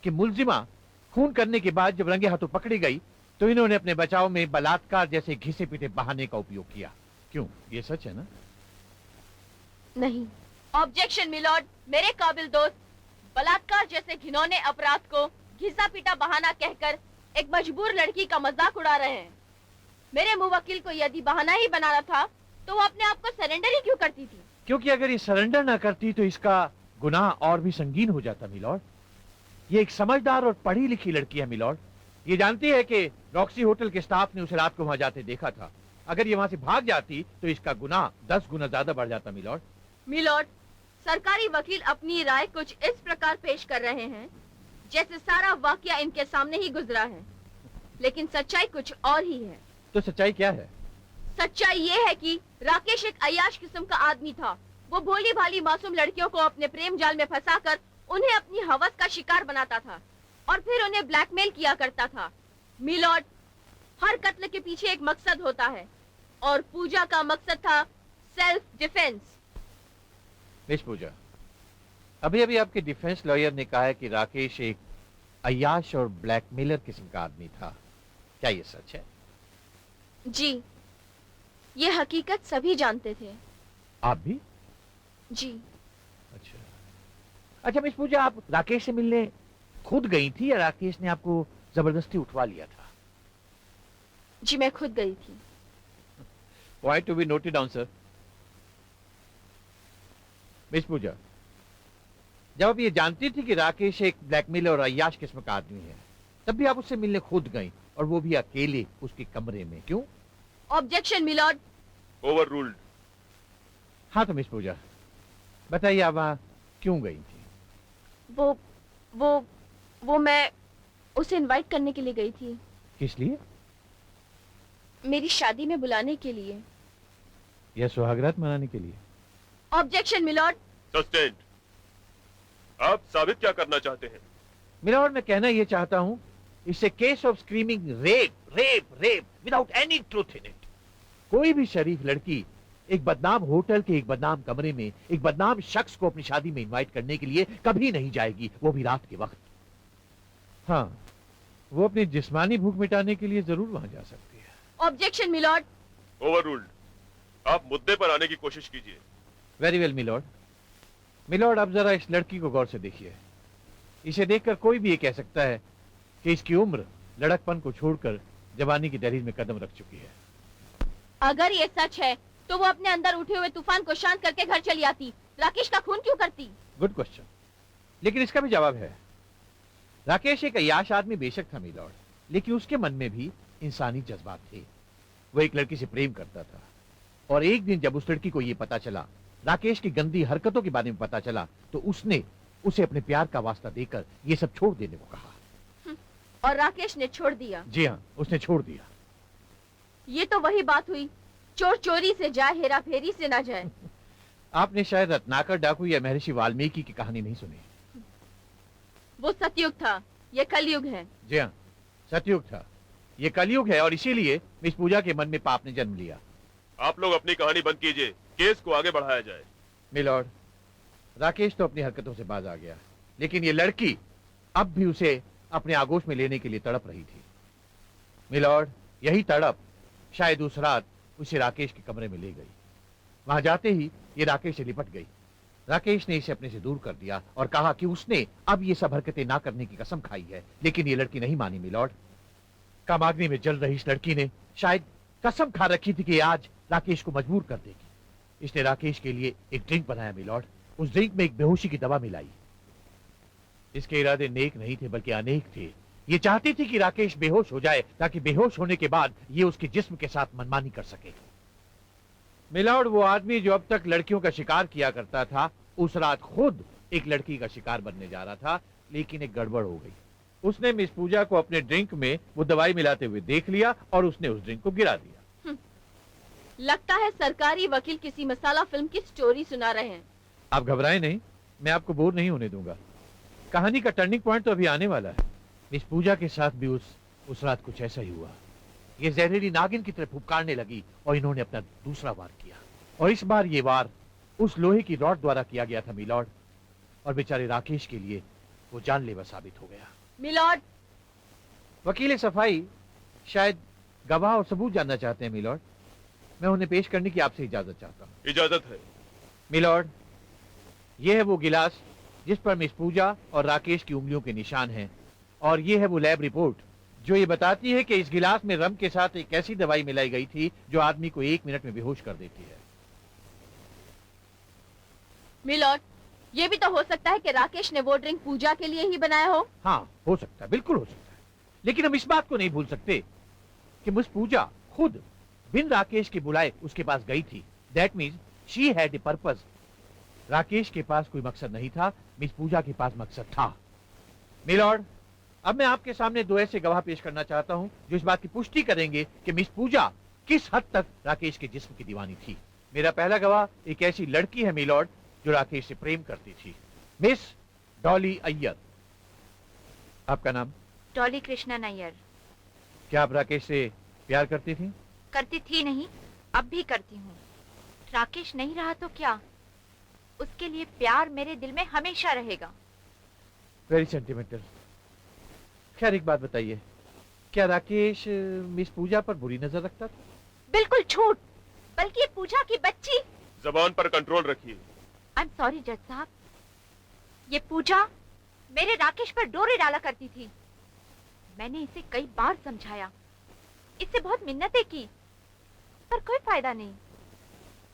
कि मुलजिमा खून करने के बाद जब रंगे हाथों पकड़ी गई तो इन्होंने अपने बचाव में बलात्कार जैसे घिसे पीटे बहाने का उपयोग किया। क्यों, ये सच है ना? नहीं। Objection milord. मेरे काबिल दोस्त बलात्कार जैसे घिनौने अपराध को घिसा पीटा बहाना कहकर एक मजबूर लड़की का मजाक उड़ा रहे हैं। मेरे मुवक्किल को यदि बहाना ही बनाना था तो वो अपने आप को सरेंडर ही क्यों करती थी? क्योंकि अगर ये सरेंडर ना करती तो इसका गुनाह और भी संगीन हो जाता मिलॉर्ड। ये एक समझदार और पढ़ी लिखी लड़की है मिलॉर्ड, ये जानती है कि रॉक्सी होटल के स्टाफ ने उसे रात को वहां जाते देखा था। अगर ये वहां से भाग जाती तो इसका गुनाह 10 गुना ज्यादा बढ़ जाता मिलॉर्ड। मिलॉर्ड, सरकारी वकील अपनी राय कुछ इस प्रकार पेश कर रहे हैं जैसे सारा वाकया इनके सामने ही गुजरा है, लेकिन सच्चाई कुछ और ही है। तो सच्चाई क्या है? सच्चाई ये है कि राकेश एक अय्याश किस्म का आदमी था। वो भोली भाली मासूम लड़कियों को अपने प्रेम जाल में फंसाकर उन्हें अपनी हवस का शिकार बनाता था और फिर उन्हें ब्लैकमेल किया करता था। मिलॉर्ड, हर कत्ल के पीछे एक मकसद होता है और पूजा का मकसद था सेल्फ डिफेंस। मिस पूजा, अभी अभी आपके डिफेंस लॉयर ने कहा है कि राकेश एक अय्याश और ब्लैकमेलर किस्म का आदमी था। क्या ये सच है? जी, ये हकीकत सभी जानते थे। आप भी? जी। अच्छा अच्छा मिस पूजा, आप राकेश से मिलने खुद गई थी या राकेश ने आपको जबरदस्ती उठवा लिया था? जी, मैं खुद गई थी। Point to be noted down sir. Miss Pooja, जब आप ये जानती थी कि राकेश एक ब्लैकमेलर और अय्याश किस्म का आदमी है, तब भी आप उससे मिलने खुद गई, और वो भी अकेले उसके कमरे में। क्यों? Objection milord. Overruled. हाँ तो मिस पूजा बताइए, आप वहां क्यों गई थी? वो मैं उसे इनवाइट करने के लिए गई थी। किस लिए? मेरी शादी में बुलाने के लिए। या सुहागरात मनाने के लिए? Objection milord. सस्टेन्ड। आप साबित क्या करना चाहते हैं? मिलॉर्ड, मैं कहना यह चाहता हूं, इससे case of screaming rape rape rape without any truth in it. कोई भी शरीफ लड़की एक बदनाम होटल के एक बदनाम कमरे में एक बदनाम शख्स को अपनी शादी में इनवाइट करने के लिए कभी नहीं जाएगी, वो भी रात के वक्त। हाँ, वो अपनी जिस्मानी भूख मिटाने के लिए जरूर वहां जा सकती है। Objection milord. Overruled. आप मुद्दे पर आने की कोशिश कीजिए। Very well milord. मिलॉर्ड, आप जरा इस लड़की को गौर से देखिए। इसे देखकर कोई भी ये कह सकता है कि इसकी उम्र लड़कपन को छोड़कर जवानी की दहलीज में कदम रख चुकी है। अगर ये सच है तो वो अपने अंदर उठे हुए तूफान को शांत करके घर चली आती। राकेश का खून क्यों करती? गुड क्वेश्चन, लेकिन इसका भी जवाब है। राकेश एक अय्याश आदमी बेशक था मिलॉर्ड, लेकिन उसके मन में भी इंसानी जज्बात थे। वो एक लड़की से प्रेम करता था, और एक दिन जब उस लड़की को यह पता चला, राकेश की गंदी हरकतों के बारे में पता चला, तो उसने उसे अपने प्यार का वास्ता देकर ये सब छोड़ देने को कहा। और राकेश ने छोड़ दिया? जी हाँ, उसने छोड़ दिया। ये तो वही बात हुई, चोर चोरी से जाए, हेरा फेरी से ना जाए। आपने शायद रत्नाकर डाकू या महर्षि वाल्मीकि की कहानी नहीं सुनी। वो सतयुग था, ये कलयुग है। जी हाँ, सतयुग था, ये कलयुग है, और इसीलिए मिस पूजा के मन में पाप ने जन्म लिया। आप लोग अपनी कहानी बंद कीजिए, केस को आगे बढ़ाया जाए। मिलॉर्ड, राकेश तो अपनी हरकतों से बाज आ गया, लेकिन ये लड़की अब भी उसे अपने आगोश में लेने के लिए तड़प रही थी। मिलॉर्ड, यही तड़प शायद उस रात उसे राकेश के कमरे में ले गई। वहां जाते ही ये राकेश से लिपट गई। राकेश ने इसे अपने से दूर कर दिया और कहा कि उसने अब ये सब हरकतें ना करने की कसम खाई है, लेकिन ये लड़की नहीं मानी। मिलॉर्ड, कामाग्नि में जल रही इस लड़की ने शायद कसम खा रखी थी कि आज राकेश को मजबूर कर देगी। इसने राकेश के लिए एक ड्रिंक बनाया मिलॉर्ड। उस ड्रिंक में एक बेहोशी की दवा मिलाई। इसके इरादे नेक नहीं थे बल्कि अनेक थे। ये चाहती थी कि राकेश बेहोश हो जाए, ताकि बेहोश होने के बाद ये उसके जिस्म के साथ मनमानी कर सके। मिलॉर्ड, वो आदमी जो अब तक लड़कियों का शिकार किया करता था, उस रात खुद एक लड़की का शिकार बनने जा रहा था, लेकिन एक गड़बड़ हो गई। उसने मिस पूजा को अपने ड्रिंक में वो दवाई मिलाते हुए देख लिया और उसने उस ड्रिंक को गिरा दिया। लगता है सरकारी वकील किसी मसाला फिल्म की स्टोरी सुना रहे हैं। आप घबराएं नहीं, मैं आपको बोर नहीं होने दूंगा। कहानी का टर्निंग पॉइंट तो अभी आने वाला है। मिस पूजा के साथ भी उस रात कुछ ऐसा ही हुआ। ये जहरीली नागिन की तरह फुफकारने लगी और इन्होंने अपना दूसरा वार किया, और इस बार ये वार उस लोहे की रॉड द्वारा किया गया था मिलॉर्ड, और बेचारे राकेश के लिए वो जानलेवा साबित हो गया। मिलॉर्ड, वकील सफाई शायद गवाह और सबूत जानना चाहते हैं मिलॉर्ड। मैं उन्हें पेश करने की आपसे इजाजत चाहता हूँ। इजाजत है। मिलॉर्ड, ये है वो गिलास जिस पर मिस पूजा और राकेश की उंगलियों के निशान हैं, और ये है वो लैब रिपोर्ट जो ये बताती है कि इस गिलास में रम के साथ एक ऐसी दवाई मिलाई गई थी जो आदमी को 1 मिनट में बेहोश कर देती है। मिलॉर्ड, ये भी तो हो सकता है कि राकेश ने वो ड्रिंक पूजा के लिए ही बनाया हो। हाँ, हो सकता है, बिल्कुल हो सकता है। लेकिन हम इस बात को नहीं भूल सकते कि मिस पूजा खुद बिन राकेश के बुलाए उसके पास गई थी। That means she had a purpose. Rakesh के पास कोई मकसद नहीं था, मिस पूजा के पास मकसद था। मिलॉर्ड, अब मैं आपके सामने दो ऐसे गवाह पेश करना चाहता हूं जो इस बात की पुष्टि करेंगे कि मिस पूजा किस हद तक राकेश के जिस्म की दीवानी थी। मेरा पहला गवाह एक ऐसी लड़की है मिलॉर्ड जो राकेश से प्रेम करती थी, मिस डॉली अय्यर। आपका नाम? डॉली कृष्णन अय्यर। क्या आप राकेश से प्यार करती थी? करती थी नहीं, अब भी करती हूँ। राकेश नहीं रहा तो क्या, उसके लिए प्यार मेरे दिल में हमेशा रहेगा। Very sentimental. खैर एक बात बताइए, क्या राकेश मिस पूजा पर बुरी नजर रखता था? बिल्कुल झूठ, बल्कि ये पूजा की बच्ची। जबान पर कंट्रोल रखिए। आई एम सॉरी जज साहब, ये पूजा मेरे राकेश पर डोरे डाला करती थी। मैंने इसे कई बार समझाया, इससे बहुत मिन्नतें की, पर कोई फायदा नहीं।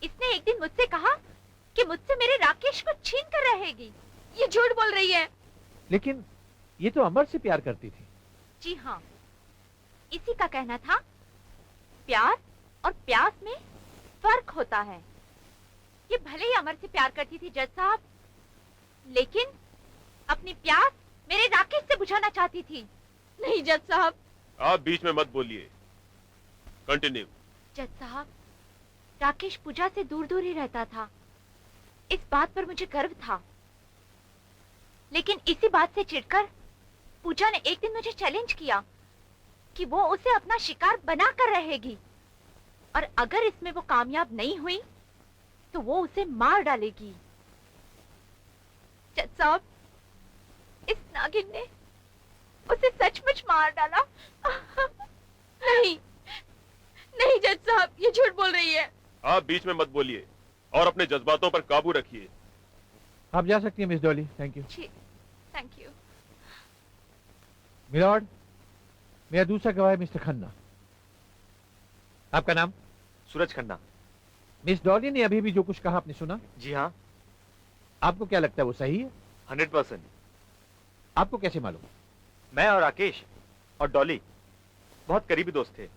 इसने एक दिन मुझसे कहा कि मुझसे मेरे राकेश को छीन कर रहेगी। ये झूठ बोल रही है। लेकिन ये तो अमर से प्यार करती थी। जी हाँ, इसी का कहना था प्यार और प्यास में फर्क होता है। ये भले ही अमर से प्यार करती थी जज साहब, लेकिन अपनी प्यास मेरे राकेश से बुझाना चाहती थी। नहीं जज साहब। आप बीच में मत बोलिए, कंटिन्यू। जज साहब, राकेश पूजा से दूर दूर ही रहता था, इस बात पर मुझे गर्व था। लेकिन इसी बात से चिढ़कर पूजा ने एक दिन मुझे चैलेंज किया कि वो उसे अपना शिकार बनाकर रहेगी, और अगर इसमें वो कामयाब नहीं हुई तो वो उसे मार डालेगी। जज साहब, इस नागिन ने उसे सचमुच मार डाला। नहीं नहीं जज साहब, ये झूठ बोल रही है। आप बीच में मत बोलिए और अपने जज्बातों पर काबू रखिए। आप जा सकती हैं मिस डॉली। Thank you. जी, थैंक यू। मिलॉर्ड, मेरा दूसरा गवाह है मिस्टर खन्ना। आपका नाम? सूरज खन्ना। मिस डॉली ने अभी भी जो कुछ कहा आपने सुना? जी हाँ, आपको क्या लगता है वो सही है? 100%। आपको कैसे मालूम? मैं और राकेश और डॉली बहुत करीबी दोस्त थे,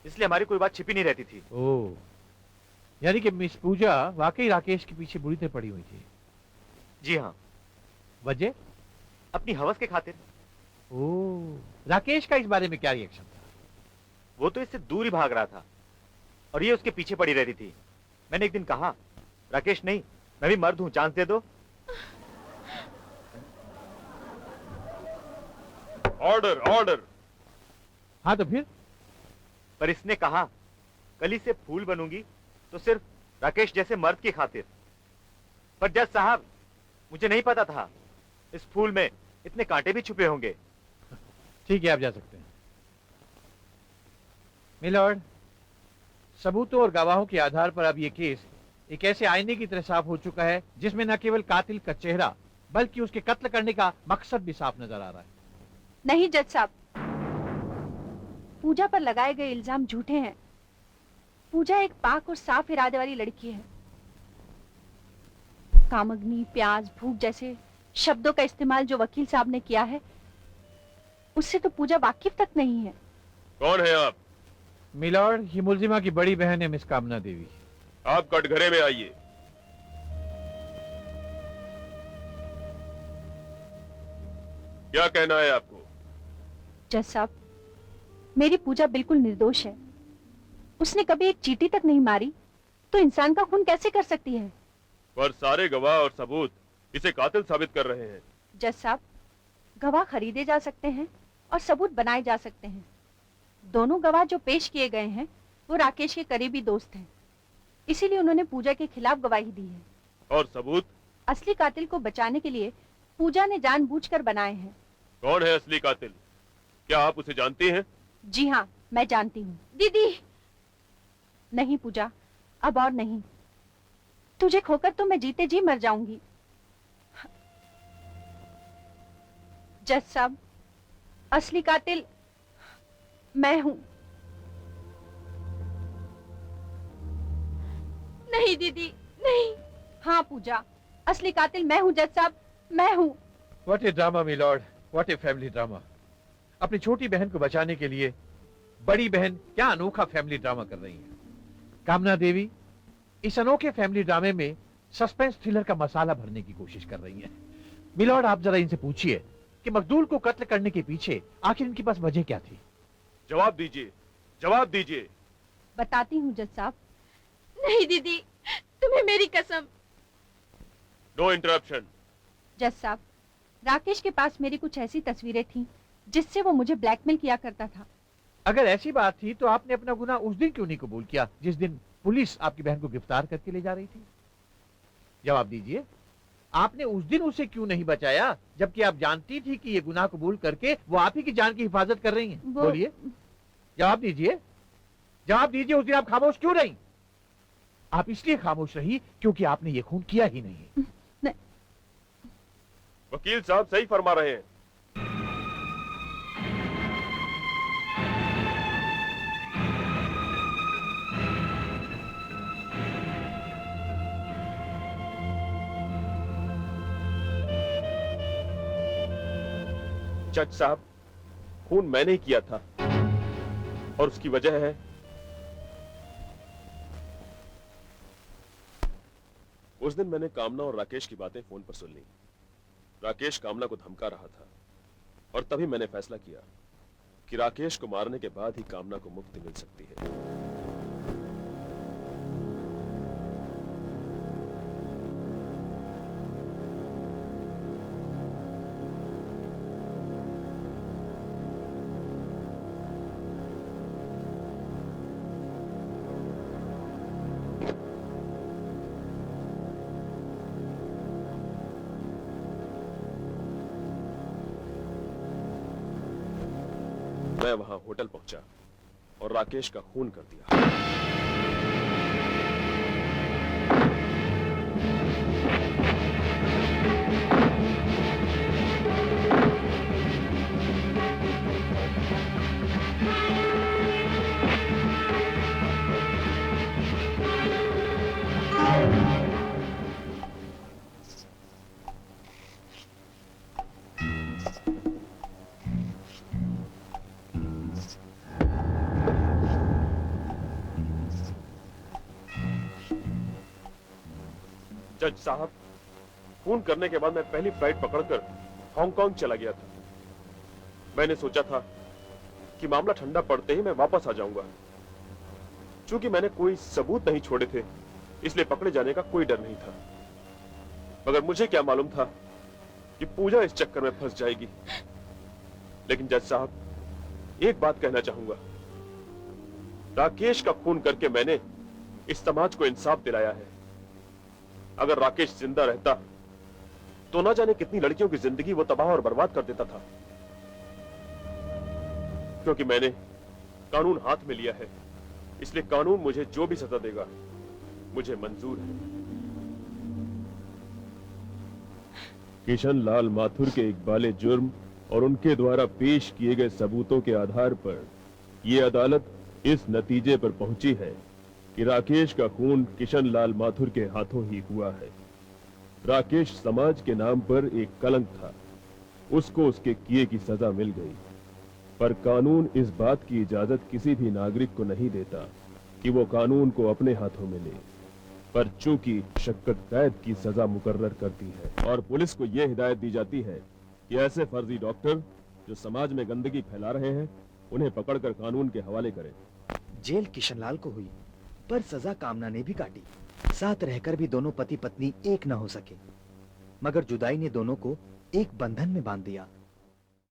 इसलिए हमारी कोई बात छिपी नहीं रहती थी। ओह, यानी कि मिस पूजा वाकई राकेश के पीछे बुरी तरह पड़ी हुई थी। जी हाँ। वजह? अपनी हवस के खातिर। ओह, राकेश का इस बारे में क्या रिएक्शन था? वो तो इससे दूर ही भाग रहा था और ये उसके पीछे पड़ी रहती थी। मैंने एक दिन कहा, राकेश नहीं, मैं भी मर्द हूं, चांस दे दो। Order order. हाँ तो फिर? पर इसने कहा, कली से फूल बनूंगी तो सिर्फ राकेश जैसे मर्द की खातिर। पर जज साहब, मुझे नहीं पता था इस फूल में इतने कांटे भी छुपे होंगे। ठीक है, आप जा सकते हैं। मिलॉर्ड, सबूतों और गवाहों के आधार पर अब ये केस एक ऐसे आईने की तरह साफ हो चुका है जिसमें न केवल कातिल का चेहरा बल्कि उसके कत्ल करने का मकसद भी साफ नजर आ रहा है। नहीं जज साहब, पूजा पर लगाए गए इल्जाम झूठे हैं। पूजा एक पाक और साफ इरादे वाली लड़की है। कामग्नि, प्याज, भूख जैसे शब्दों का इस्तेमाल जो वकील साहब ने किया है, उससे तो पूजा वाकिफ तक नहीं है। कौन है आप? मिलॉर्ड, ये मुलजिमा की बड़ी बहन है मिस कामना देवी। आप कटघरे में आइए। क्या कहना है आपको? जज साहब, मेरी पूजा बिल्कुल निर्दोष है। उसने कभी एक चींटी तक नहीं मारी, तो इंसान का खून कैसे कर सकती है? पर सारे गवाह और सबूत इसे कातिल साबित कर रहे हैं। जज साहब, गवाह खरीदे जा सकते हैं और सबूत बनाए जा सकते हैं। दोनों गवाह जो पेश किए गए हैं वो राकेश के करीबी दोस्त हैं, इसीलिए उन्होंने पूजा के खिलाफ गवाही दी है। और सबूत? असली कातिल को बचाने के लिए पूजा ने जानबूझकर बनाए हैं। कौन है असली कातिल? क्या आप उसे जानती हैं? जी हाँ, मैं जानती हूँ। दीदी। नहीं पूजा, अब और नहीं। तुझे खोकर तो मैं जीते जी मर जाऊंगी। जज साहब, असली कातिल मैं हूँ। नहीं दीदी, नहीं। हाँ पूजा, असली कातिल मैं हूँ जज साहब, मैं हूँ। What a drama milord, what a family drama. अपनी छोटी बहन को बचाने के लिए बड़ी बहन क्या अनोखा फैमिली ड्रामा कर रही है। कामना देवी इस अनोखे फैमिली ड्रामे में सस्पेंस थ्रिलर का मसाला भरने की कोशिश कर रही है। मिलॉर्ड, आप जरा इनसे पूछिए कि मखदूल को कत्ल करने के पीछे आखिर इनके पास वजह क्या थी। जवाब दीजिए, जवाब दीजिए। बताती हूँ जज साहब। नहीं दीदी, तुम्हें मेरी कसम। No interruption. जज साहब, राकेश के पास मेरी कुछ ऐसी तस्वीरें थीं जिससे वो मुझे ब्लैकमेल किया करता था। अगर ऐसी बात थी तो आपने अपना गुनाह उस दिन क्यों नहीं कबूल किया जिस दिन पुलिस आपकी बहन को गिरफ्तार करके ले जा रही थी? जवाब दीजिए, आपने उस दिन उसे क्यों नहीं बचाया जबकि आप जानती थी कि ये गुनाह कबूल करके वो आप ही की जान की हिफाजत कर रही हैं? बोलिए, जवाब दीजिए, जवाब दीजिए। उस दिन आप खामोश क्यों रही? आप इसलिए खामोश रही क्योंकि आपने ये खून किया ही नहीं। वकील साहब सही फरमा रहे हैं। जज साहब, खून मैंने ही किया था और उसकी वजह है उस दिन मैंने कामना और राकेश की बातें फोन पर सुन ली। राकेश कामना को धमका रहा था और तभी मैंने फैसला किया कि राकेश को मारने के बाद ही कामना को मुक्ति मिल सकती है। मैं वहां होटल पहुंचा और राकेश का खून कर दिया। जज साहब, खून करने के बाद मैं पहली फ्लाइट पकड़कर हांगकांग चला गया था। मैंने सोचा था कि मामला ठंडा पड़ते ही मैं वापस आ जाऊंगा। चूंकि मैंने कोई सबूत नहीं छोड़े थे, इसलिए पकड़े जाने का कोई डर नहीं था। मगर मुझे क्या मालूम था कि पूजा इस चक्कर में फंस जाएगी। लेकिन जज साहब, एक बात कहना चाहूंगा। राकेश का खून करके मैंने इस समाज को इंसाफ दिलाया है। अगर राकेश जिंदा रहता तो ना जाने कितनी लड़कियों की जिंदगी वो तबाह और बर्बाद कर देता था। क्योंकि मैंने कानून हाथ में लिया है, इसलिए कानून मुझे जो भी सजा देगा मुझे मंजूर है। किशन लाल माथुर के इकबाले जुर्म और उनके द्वारा पेश किए गए सबूतों के आधार पर यह अदालत इस नतीजे पर पहुंची है कि राकेश का खून किशन लाल माथुर के हाथों ही हुआ है। राकेश समाज के नाम पर एक कलंक था, उसको उसके किए की सजा मिल गई। पर कानून इस बात की इजाजत किसी भी नागरिक को नहीं देता कि वो कानून को अपने हाथों में ले। पर चूंकि शक्कत कैद की सजा मुकर्रर करती है और पुलिस को यह हिदायत दी जाती है कि ऐसे फर्जी डॉक्टर जो समाज में गंदगी फैला रहे हैं उन्हें पकड़कर कानून के हवाले करें। जेल किशनलाल को हुई, पर सजा कामना ने भी काटी। साथ रहकर भी दोनों पति पत्नी एक न हो सके, मगर जुदाई ने दोनों को एक बंधन में बांध दिया।